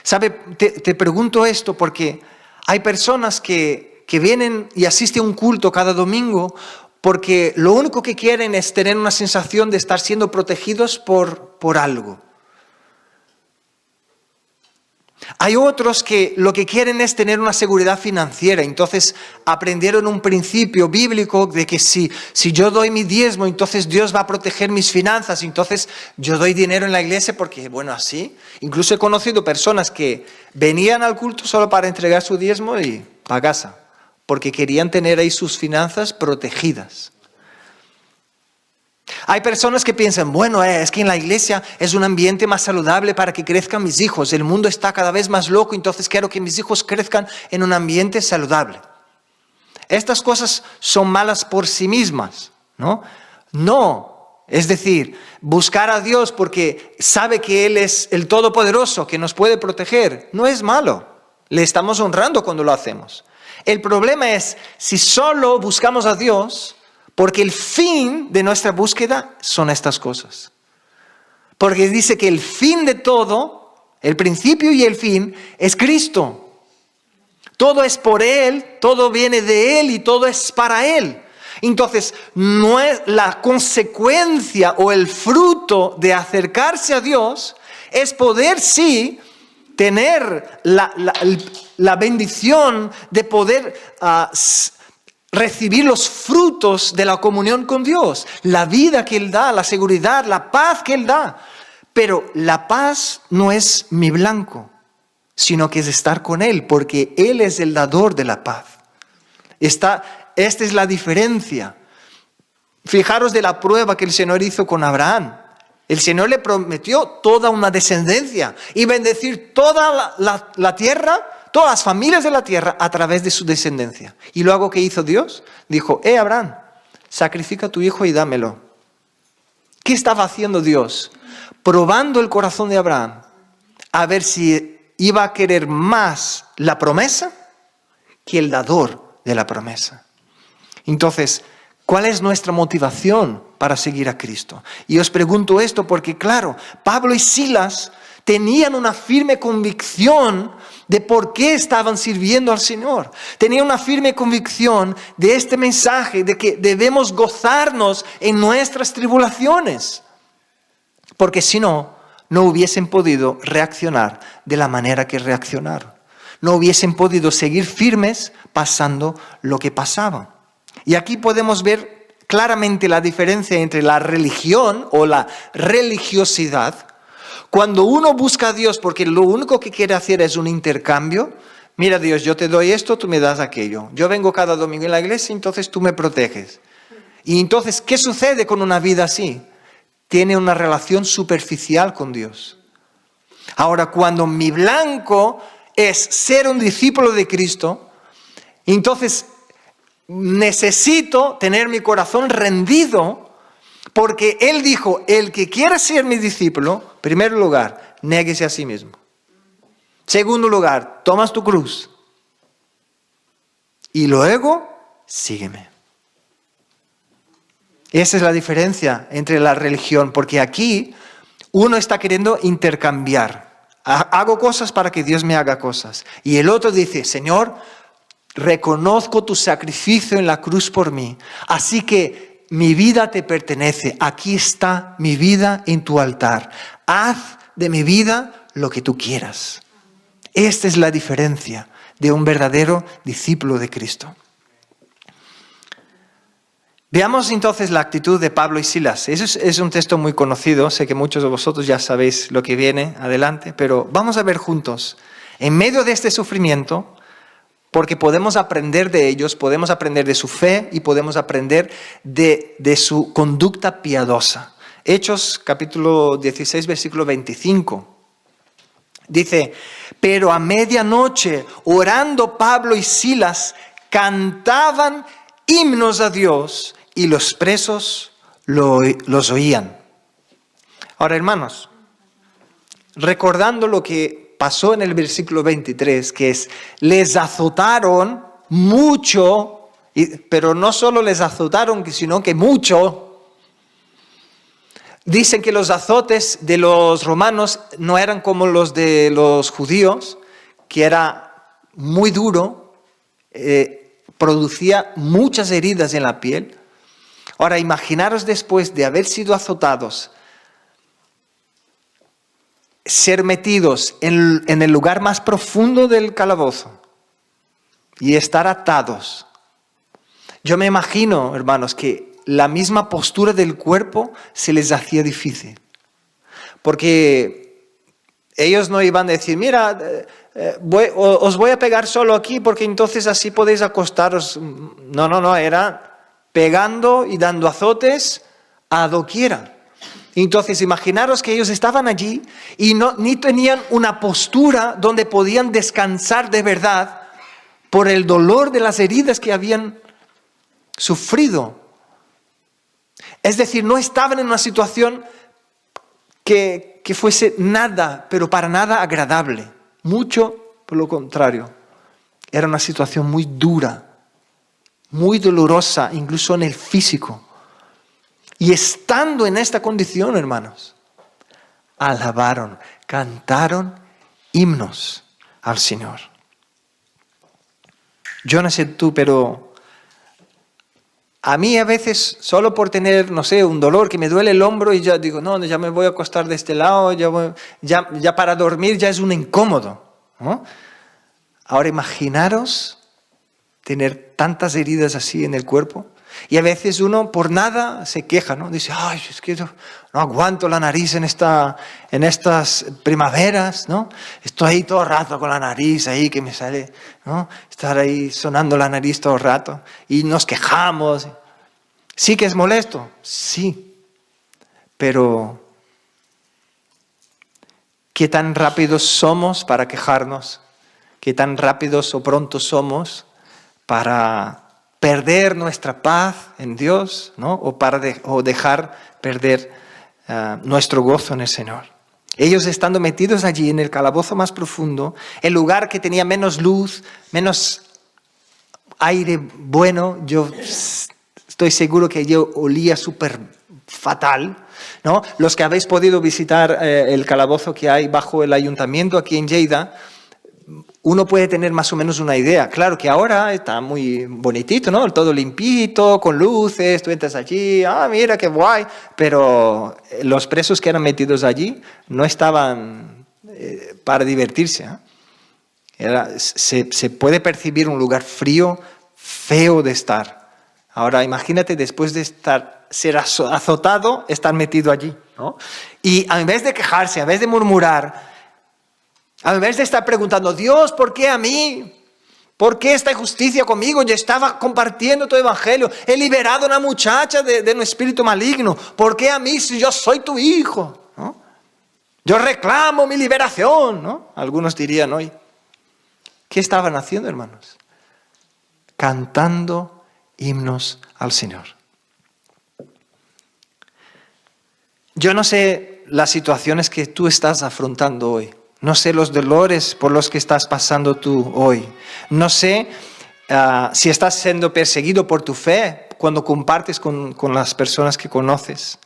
¿Sabe? Te pregunto esto porque hay personas que vienen y asisten a un culto cada domingo porque lo único que quieren es tener una sensación de estar siendo protegidos por algo. Hay otros que lo que quieren es tener una seguridad financiera. Entonces aprendieron un principio bíblico de que si yo doy mi diezmo, entonces Dios va a proteger mis finanzas. Entonces yo doy dinero en la iglesia porque, bueno, así. Incluso he conocido personas que venían al culto solo para entregar su diezmo y a casa, porque querían tener ahí sus finanzas protegidas. Hay personas que piensan, bueno, es que en la iglesia es un ambiente más saludable para que crezcan mis hijos. El mundo está cada vez más loco, entonces quiero que mis hijos crezcan en un ambiente saludable. Estas cosas son malas por sí mismas, ¿no? No, es decir, buscar a Dios porque sabe que Él es el Todopoderoso, que nos puede proteger, no es malo. Le estamos honrando cuando lo hacemos. El problema es si solo buscamos a Dios porque el fin de nuestra búsqueda son estas cosas. Porque dice que el fin de todo, el principio y el fin, es Cristo. Todo es por Él, todo viene de Él y todo es para Él. Entonces, no es la consecuencia o el fruto de acercarse a Dios, es poder sí tener la bendición de poder recibir los frutos de la comunión con Dios, la vida que Él da, la seguridad, la paz que Él da. Pero la paz no es mi blanco, sino que es estar con Él, porque Él es el dador de la paz. Esta es la diferencia. Fijaros de la prueba que el Señor hizo con Abraham. El Señor le prometió toda una descendencia y bendecir toda la tierra, todas las familias de la tierra a través de su descendencia. Y luego, ¿qué hizo Dios? Dijo, Abraham, sacrifica a tu hijo y dámelo. ¿Qué estaba haciendo Dios? Probando el corazón de Abraham, a ver si iba a querer más la promesa que el dador de la promesa. Entonces, ¿cuál es nuestra motivación para seguir a Cristo? Y os pregunto esto porque, claro, Pablo y Silas tenían una firme convicción de por qué estaban sirviendo al Señor. Tenían una firme convicción de este mensaje, de que debemos gozarnos en nuestras tribulaciones. Porque si no, no hubiesen podido reaccionar de la manera que reaccionaron. No hubiesen podido seguir firmes pasando lo que pasaba. Y aquí podemos ver claramente la diferencia entre la religión o la religiosidad. Cuando uno busca a Dios porque lo único que quiere hacer es un intercambio, mira Dios, yo te doy esto, tú me das aquello. Yo vengo cada domingo en la iglesia, entonces tú me proteges. Y entonces, ¿qué sucede con una vida así? Tiene una relación superficial con Dios. Ahora, cuando mi blanco es ser un discípulo de Cristo, entonces necesito tener mi corazón rendido, porque Él dijo, el que quiera ser mi discípulo, en primer lugar, néguese a sí mismo. Segundo lugar, tomas tu cruz. Y luego, sígueme. Esa es la diferencia entre la religión, porque aquí uno está queriendo intercambiar. Hago cosas para que Dios me haga cosas. Y el otro dice, Señor, reconozco tu sacrificio en la cruz por mí, así que mi vida te pertenece. Aquí está mi vida en tu altar. Haz de mi vida lo que tú quieras. Esta es la diferencia de un verdadero discípulo de Cristo. Veamos entonces la actitud de Pablo y Silas. Eso es un texto muy conocido, sé que muchos de vosotros ya sabéis lo que viene adelante, pero vamos a ver juntos, en medio de este sufrimiento, porque podemos aprender de ellos, podemos aprender de su fe y podemos aprender de su conducta piadosa. Hechos capítulo 16, versículo 25. Dice, pero a medianoche, orando Pablo y Silas, cantaban himnos a Dios y los presos los oían. Ahora, hermanos, recordando lo que pasó en el versículo 23, que es, les azotaron mucho, pero no solo les azotaron, sino que mucho. Dicen que los azotes de los romanos no eran como los de los judíos, que era muy duro, producía muchas heridas en la piel. Ahora, imaginaros después de haber sido azotados ser metidos en el lugar más profundo del calabozo y estar atados. Yo me imagino, hermanos, que la misma postura del cuerpo se les hacía difícil. Porque ellos no iban a decir, mira, os voy a pegar solo aquí porque entonces así podéis acostaros. No, era pegando y dando azotes a doquiera. Entonces imaginaros que ellos estaban allí y ni tenían una postura donde podían descansar de verdad por el dolor de las heridas que habían sufrido. Es decir, no estaban en una situación que fuese nada, pero para nada agradable. Mucho por lo contrario. Era una situación muy dura, muy dolorosa, incluso en el físico. Y estando en esta condición, hermanos, alabaron, cantaron himnos al Señor. Yo no sé tú, pero a mí a veces, solo por tener, no sé, un dolor que me duele el hombro y ya digo, no, ya me voy a acostar de este lado, ya para dormir ya es un incómodo, ¿no? Ahora imaginaros tener tantas heridas así en el cuerpo. Y a veces uno por nada se queja, ¿no? Dice, ay, es que no aguanto la nariz en estas primaveras, ¿no? Estoy ahí todo el rato con la nariz ahí que me sale, ¿no? Estar ahí sonando la nariz todo el rato. Y nos quejamos. ¿Sí que es molesto? Sí. Pero, ¿qué tan rápidos somos para quejarnos? ¿Qué tan rápidos o prontos somos para perder nuestra paz en Dios, ¿no? o dejar perder nuestro gozo en el Señor? Ellos estando metidos allí en el calabozo más profundo, el lugar que tenía menos luz, menos aire bueno, yo estoy seguro que yo olía súper fatal, ¿no? Los que habéis podido visitar el calabozo que hay bajo el ayuntamiento aquí en Lleida, uno puede tener más o menos una idea. Claro que ahora está muy bonitito, ¿no? Todo limpito, con luces, tú entras allí, mira qué guay. Pero los presos que eran metidos allí no estaban para divertirse, ¿eh? Se puede percibir un lugar frío, feo de estar. Ahora imagínate después de ser azotado, estar metido allí, ¿no? Y en vez de quejarse, en vez de murmurar, en vez de estar preguntando, Dios, ¿por qué a mí? ¿Por qué esta injusticia conmigo? Yo estaba compartiendo tu evangelio. He liberado a una muchacha de un espíritu maligno. ¿Por qué a mí si yo soy tu hijo? ¿No? Yo reclamo mi liberación, ¿no? Algunos dirían hoy. ¿Qué estaban haciendo, hermanos? Cantando himnos al Señor. Yo no sé las situaciones que tú estás afrontando hoy. No sé los dolores por los que estás pasando tú hoy. No sé si estás siendo perseguido por tu fe cuando compartes con las personas que conoces.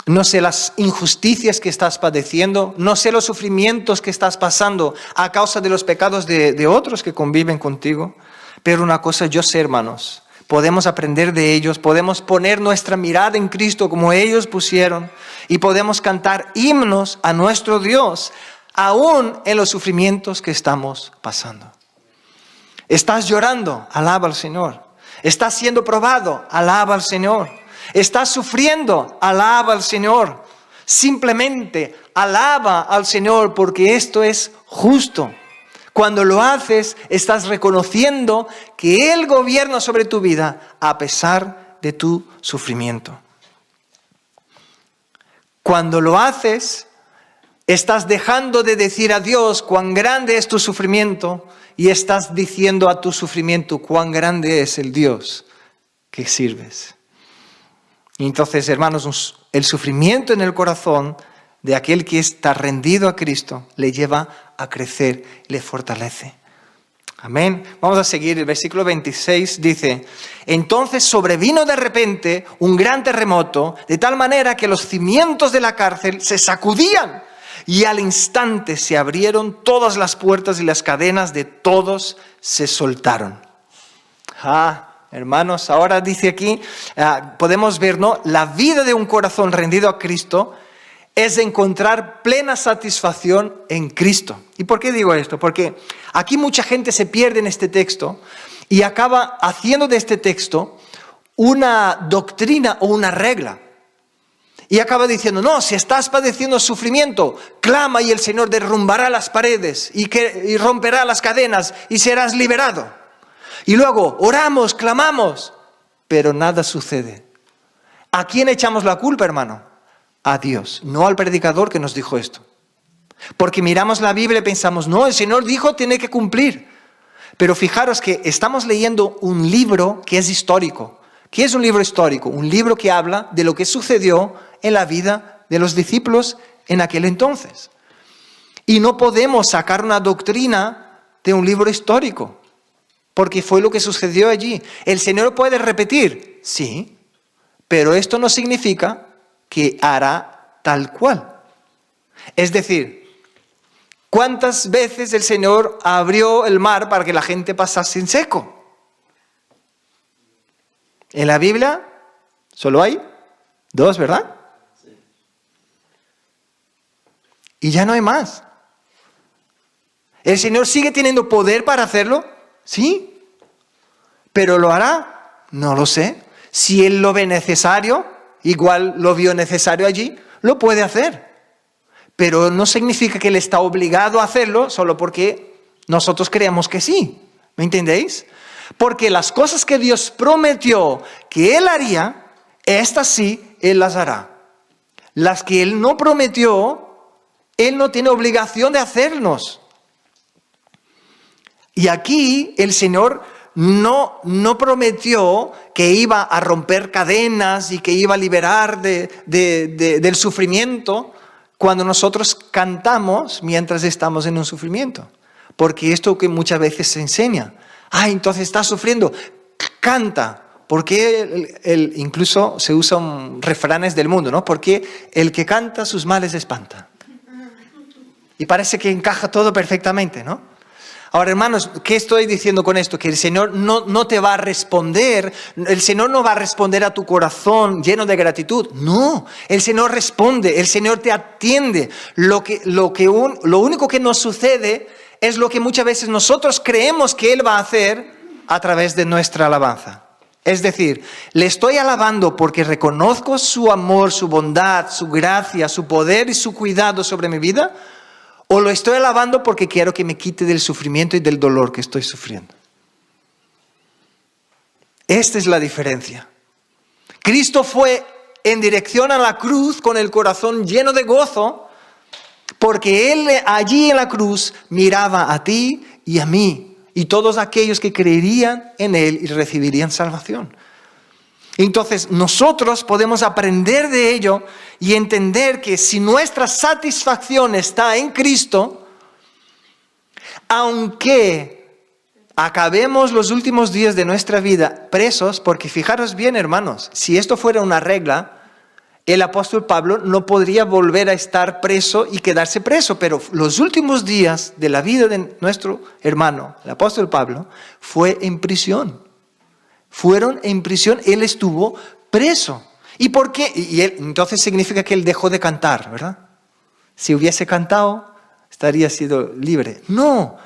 No sé las injusticias que estás padeciendo. No sé los sufrimientos que estás pasando a causa de los pecados de otros que conviven contigo. Pero una cosa yo sé, hermanos. Podemos aprender de ellos, podemos poner nuestra mirada en Cristo como ellos pusieron y podemos cantar himnos a nuestro Dios, aún en los sufrimientos que estamos pasando. ¿Estás llorando? Alaba al Señor. ¿Estás siendo probado? Alaba al Señor. ¿Estás sufriendo? Alaba al Señor. Simplemente alaba al Señor porque esto es justo. Cuando lo haces, estás reconociendo que Él gobierna sobre tu vida a pesar de tu sufrimiento. Cuando lo haces, estás dejando de decir a Dios cuán grande es tu sufrimiento y estás diciendo a tu sufrimiento cuán grande es el Dios que sirves. Y entonces, hermanos, el sufrimiento en el corazón de aquel que está rendido a Cristo le lleva a crecer, le fortalece. Amén. Vamos a seguir. El versículo 26 dice, entonces sobrevino de repente un gran terremoto, de tal manera que los cimientos de la cárcel se sacudían y al instante se abrieron todas las puertas y las cadenas de todos se soltaron. Hermanos, ahora dice aquí, podemos ver, ¿no? La vida de un corazón rendido a Cristo es encontrar plena satisfacción en Cristo. ¿Y por qué digo esto? Porque aquí mucha gente se pierde en este texto y acaba haciendo de este texto una doctrina o una regla. Y acaba diciendo, no, si estás padeciendo sufrimiento, clama y el Señor derrumbará las paredes y romperá las cadenas y serás liberado. Y luego oramos, clamamos, pero nada sucede. ¿A quién echamos la culpa, hermano? A Dios, no al predicador que nos dijo esto. Porque miramos la Biblia y pensamos, no, el Señor dijo, tiene que cumplir. Pero fijaros que estamos leyendo un libro que es histórico. ¿Qué es un libro histórico? Un libro que habla de lo que sucedió en la vida de los discípulos en aquel entonces. Y no podemos sacar una doctrina de un libro histórico, porque fue lo que sucedió allí. ¿El Señor puede repetir? Sí, pero esto no significa que hará tal cual. Es decir, ¿cuántas veces el Señor abrió el mar para que la gente pasase en seco? En la Biblia solo hay 2, ¿verdad? Sí. Y ya no hay más. ¿El Señor sigue teniendo poder para hacerlo? Sí. ¿Pero lo hará? No lo sé. Si Él lo ve necesario, igual lo vio necesario allí, lo puede hacer. Pero no significa que Él está obligado a hacerlo solo porque nosotros creemos que sí. ¿Me entendéis? Porque las cosas que Dios prometió que Él haría, estas sí, Él las hará. Las que Él no prometió, Él no tiene obligación de hacernos. Y aquí el Señor no prometió que iba a romper cadenas y que iba a liberar del sufrimiento cuando nosotros cantamos mientras estamos en un sufrimiento. Porque esto que muchas veces se enseña. Entonces estás sufriendo, canta. Porque incluso se usan refranes del mundo, ¿no? Porque el que canta sus males espanta. Y parece que encaja todo perfectamente, ¿no? Ahora, hermanos, ¿qué estoy diciendo con esto? Que el Señor no te va a responder, el Señor no va a responder a tu corazón lleno de gratitud. No, el Señor responde, el Señor te atiende. Lo único que nos sucede es lo que muchas veces nosotros creemos que Él va a hacer a través de nuestra alabanza. Es decir, le estoy alabando porque reconozco su amor, su bondad, su gracia, su poder y su cuidado sobre mi vida, o lo estoy alabando porque quiero que me quite del sufrimiento y del dolor que estoy sufriendo. Esta es la diferencia. Cristo fue en dirección a la cruz con el corazón lleno de gozo, porque Él allí en la cruz miraba a ti y a mí, y todos aquellos que creerían en Él y recibirían salvación. Entonces nosotros podemos aprender de ello y entender que si nuestra satisfacción está en Cristo, aunque acabemos los últimos días de nuestra vida presos, porque fijaros bien, hermanos, si esto fuera una regla, el apóstol Pablo no podría volver a estar preso y quedarse preso, pero los últimos días de la vida de nuestro hermano, el apóstol Pablo, fue en prisión. Fueron en prisión, él estuvo preso. ¿Y por qué? Entonces significa que él dejó de cantar, ¿verdad? Si hubiese cantado, estaría sido libre. No,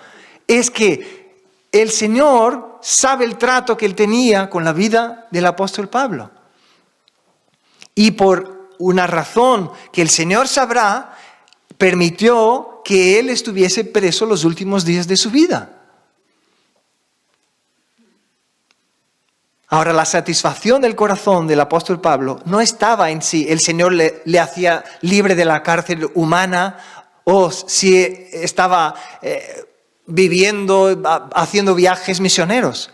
es que el Señor sabe el trato que él tenía con la vida del apóstol Pablo. Y por una razón que el Señor sabrá, permitió que él estuviese preso los últimos días de su vida. Ahora, la satisfacción del corazón del apóstol Pablo no estaba en sí. El Señor le hacía libre de la cárcel humana, o si estaba viviendo, haciendo viajes misioneros.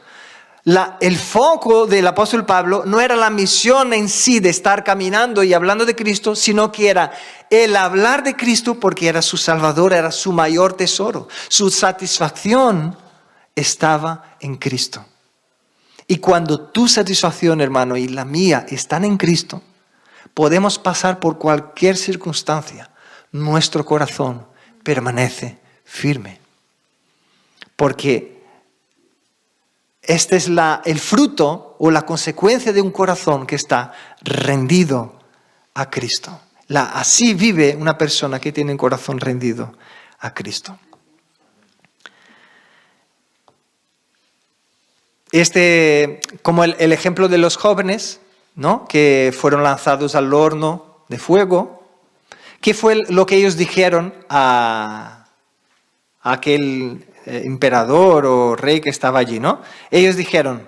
El foco del apóstol Pablo no era la misión en sí de estar caminando y hablando de Cristo, sino que era el hablar de Cristo porque era su Salvador, era su mayor tesoro. Su satisfacción estaba en Cristo. Y cuando tu satisfacción, hermano, y la mía están en Cristo, podemos pasar por cualquier circunstancia. Nuestro corazón permanece firme. Porque este es el fruto o la consecuencia de un corazón que está rendido a Cristo. Así vive una persona que tiene un corazón rendido a Cristo. Como el ejemplo de los jóvenes, ¿no?, que fueron lanzados al horno de fuego. ¿Qué fue lo que ellos dijeron a aquel emperador o rey que estaba allí, ¿no? Ellos dijeron,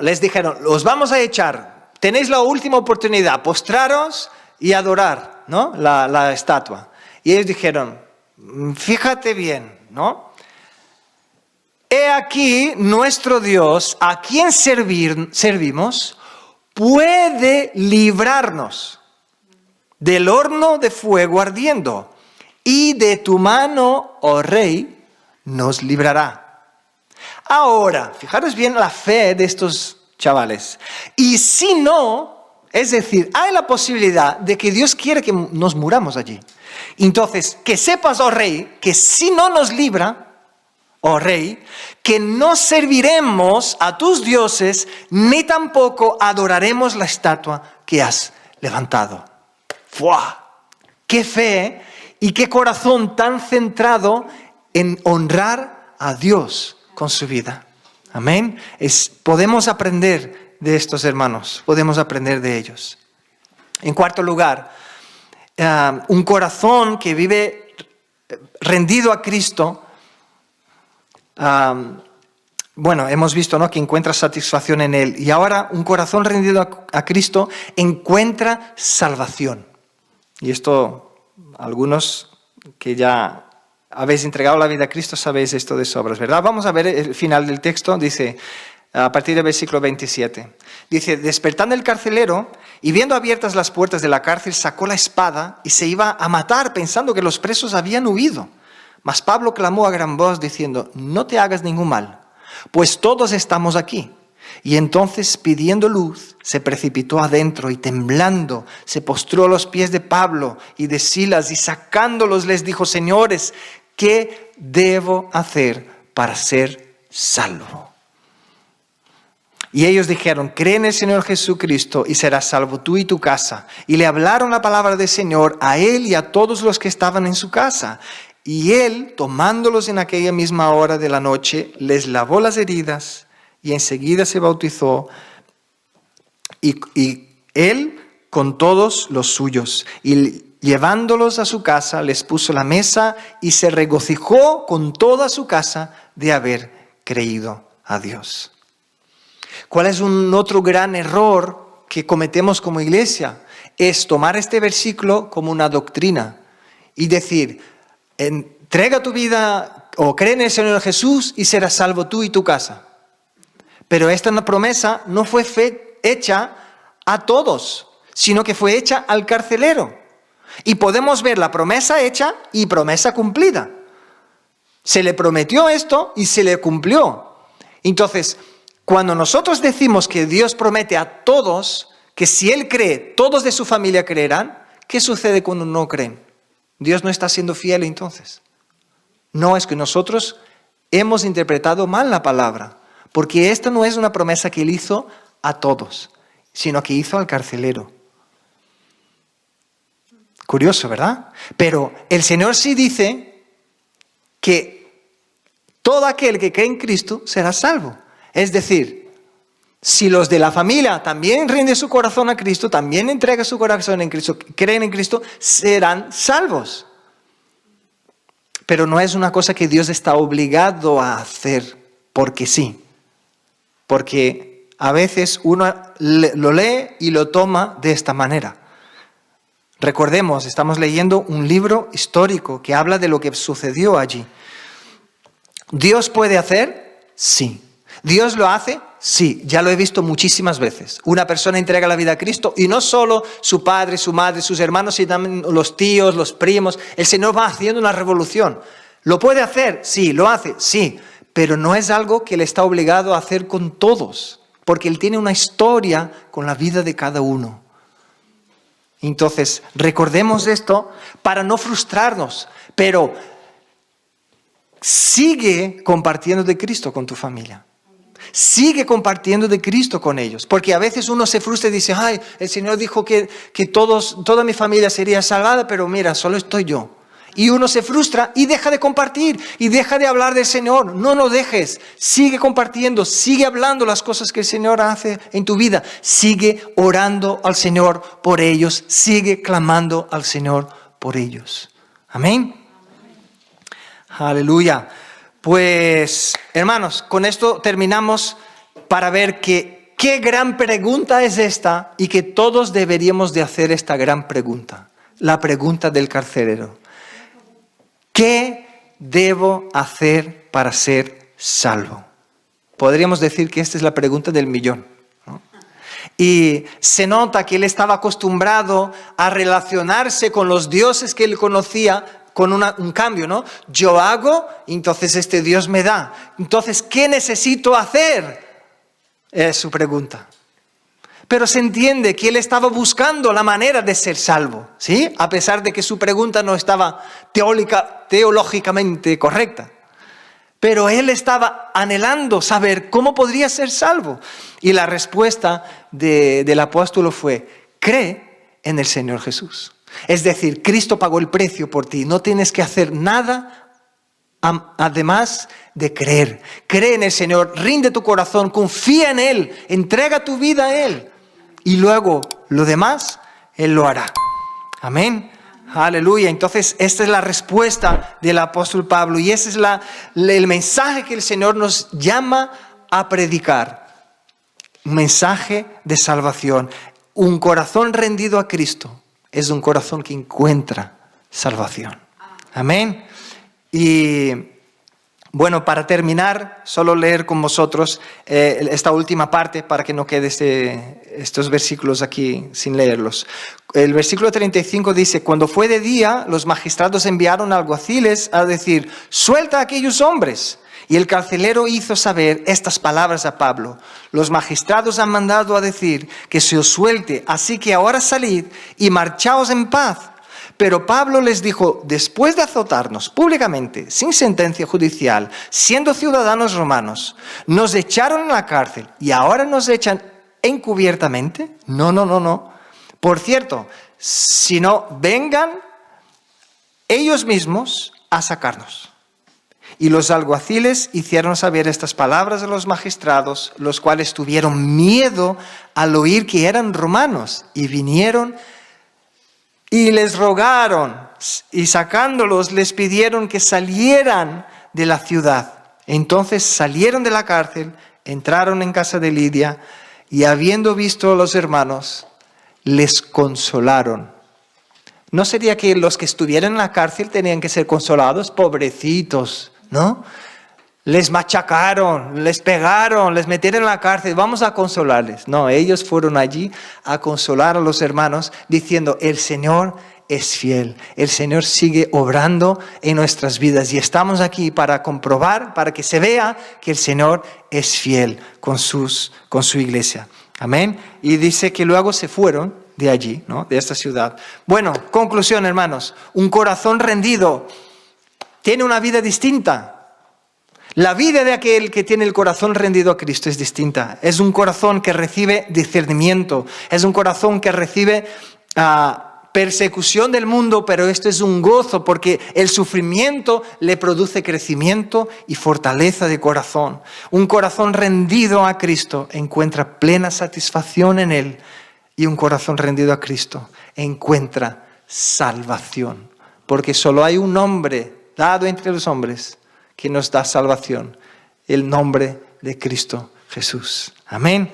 les dijeron, os vamos a echar, tenéis la última oportunidad, postraros y adorar, ¿no?, la estatua. Y ellos dijeron, fíjate bien, ¿no? He aquí nuestro Dios, a quien servimos, puede librarnos del horno de fuego ardiendo, y de tu mano, oh rey, nos librará. Ahora, fijaros bien la fe de estos chavales. Y si no, es decir, hay la posibilidad de que Dios quiere que nos muramos allí. Entonces, que sepas, oh rey, que si no nos libra, oh rey, que no serviremos a tus dioses, ni tampoco adoraremos la estatua que has levantado. ¡Fua! ¡Qué fe y qué corazón tan centrado en honrar a Dios con su vida! Amén. Podemos aprender de estos hermanos, podemos aprender de ellos. En cuarto lugar, un corazón que vive rendido a Cristo. Hemos visto, ¿no?, que encuentra satisfacción en Él. Y ahora un corazón rendido a Cristo encuentra salvación. Y esto, algunos que ya habéis entregado la vida a Cristo sabéis esto de sobras, ¿verdad? Vamos a ver el final del texto. Dice, a partir del versículo 27. Dice, despertando el carcelero y viendo abiertas las puertas de la cárcel, sacó la espada y se iba a matar pensando que los presos habían huido. Mas Pablo clamó a gran voz diciendo, no te hagas ningún mal, pues todos estamos aquí. Y entonces, pidiendo luz, se precipitó adentro y temblando, se postró a los pies de Pablo y de Silas y sacándolos les dijo, señores, ¿qué debo hacer para ser salvo? Y ellos dijeron, cree en el Señor Jesucristo y serás salvo tú y tu casa. Y le hablaron la palabra del Señor a él y a todos los que estaban en su casa. Y él, tomándolos en aquella misma hora de la noche, les lavó las heridas y enseguida se bautizó. Y él con todos los suyos. Y llevándolos a su casa, les puso la mesa y se regocijó con toda su casa de haber creído a Dios. ¿Cuál es un otro gran error que cometemos como iglesia? Es tomar este versículo como una doctrina y decir, entrega tu vida o cree en el Señor Jesús y serás salvo tú y tu casa. Pero esta promesa no fue hecha a todos, sino que fue hecha al carcelero. Y podemos ver la promesa hecha y promesa cumplida. Se le prometió esto y se le cumplió. Entonces, cuando nosotros decimos que Dios promete a todos, que si Él cree, todos de su familia creerán, ¿qué sucede cuando no creen? Dios no está siendo fiel entonces. No, es que nosotros hemos interpretado mal la palabra, porque esta no es una promesa que Él hizo a todos, sino que hizo al carcelero. Curioso, ¿verdad? Pero el Señor sí dice que todo aquel que cree en Cristo será salvo. Es decir, si los de la familia también rinden su corazón a Cristo, también entregan su corazón en Cristo, creen en Cristo, serán salvos. Pero no es una cosa que Dios está obligado a hacer porque sí. Porque a veces uno lo lee y lo toma de esta manera. Recordemos, estamos leyendo un libro histórico que habla de lo que sucedió allí. ¿Dios puede hacer? Sí. ¿Dios lo hace? Sí, ya lo he visto muchísimas veces. Una persona entrega la vida a Cristo y no solo su padre, su madre, sus hermanos, sino también los tíos, los primos. El Señor va haciendo una revolución. ¿Lo puede hacer? Sí. ¿Lo hace? Sí. Pero no es algo que Él está obligado a hacer con todos, porque Él tiene una historia con la vida de cada uno. Entonces, recordemos esto para no frustrarnos, pero sigue compartiendo de Cristo con tu familia. sigue compartiendo de Cristo con ellos. Porque a veces uno se frustra y dice, ay, el Señor dijo que toda mi familia sería salvada, pero mira, solo estoy yo. Y uno se frustra y deja de compartir y deja de hablar del Señor. No lo dejes. Sigue compartiendo, sigue hablando las cosas que el Señor hace en tu vida. Sigue orando al Señor por ellos. Sigue clamando al Señor por ellos. Amén. Aleluya. Pues, hermanos, con esto terminamos para ver que qué gran pregunta es esta y que todos deberíamos de hacer esta gran pregunta. La pregunta del carcelero. ¿Qué debo hacer para ser salvo? Podríamos decir que esta es la pregunta del millón, ¿no? Y se nota que él estaba acostumbrado a relacionarse con los dioses que él conocía con un cambio, ¿no? Yo hago, entonces este Dios me da. Entonces, ¿qué necesito hacer? Es su pregunta. Pero se entiende que él estaba buscando la manera de ser salvo, ¿sí? A pesar de que su pregunta no estaba teológicamente correcta. Pero él estaba anhelando saber cómo podría ser salvo. Y la respuesta del apóstol fue, cree en el Señor Jesús. Es decir, Cristo pagó el precio por ti. No tienes que hacer nada además de creer. Cree en el Señor, rinde tu corazón, confía en Él, entrega tu vida a Él. Y luego lo demás, Él lo hará. Amén. Aleluya. Entonces, esta es la respuesta del apóstol Pablo. Y ese es el mensaje que el Señor nos llama a predicar. Un mensaje de salvación. Un corazón rendido a Cristo es un corazón que encuentra salvación. Amén. Y bueno, para terminar, solo leer con vosotros esta última parte para que no quede estos versículos aquí sin leerlos. El versículo 35 dice, cuando fue de día, los magistrados enviaron alguaciles a decir, suelta a aquellos hombres. Y el carcelero hizo saber estas palabras a Pablo. Los magistrados han mandado a decir que se os suelte, así que ahora salid y marchaos en paz. Pero Pablo les dijo, después de azotarnos públicamente, sin sentencia judicial, siendo ciudadanos romanos, nos echaron en la cárcel y ahora nos echan encubiertamente. No. Por cierto, si no, vengan ellos mismos a sacarnos. Y los alguaciles hicieron saber estas palabras a los magistrados, los cuales tuvieron miedo al oír que eran romanos y vinieron y les rogaron, y sacándolos les pidieron que salieran de la ciudad. Entonces salieron de la cárcel, entraron en casa de Lidia, y habiendo visto a los hermanos, les consolaron. ¿No sería que los que estuvieran en la cárcel tenían que ser consolados? Pobrecitos, ¿no? Les machacaron, les pegaron, les metieron en la cárcel, vamos a consolarles. No, ellos fueron allí a consolar a los hermanos diciendo, el Señor es fiel, el Señor sigue obrando en nuestras vidas y estamos aquí para comprobar, para que se vea que el Señor es fiel con su iglesia. Amén. Y dice que luego se fueron de allí, ¿no? De esta ciudad. Bueno, conclusión, hermanos, un corazón rendido tiene una vida distinta. La vida de aquel que tiene el corazón rendido a Cristo es distinta. Es un corazón que recibe discernimiento. Es un corazón que recibe persecución del mundo, pero esto es un gozo porque el sufrimiento le produce crecimiento y fortaleza de corazón. Un corazón rendido a Cristo encuentra plena satisfacción en Él y un corazón rendido a Cristo encuentra salvación. Porque solo hay un nombre dado entre los hombres que nos da salvación, el nombre de Cristo Jesús. Amén.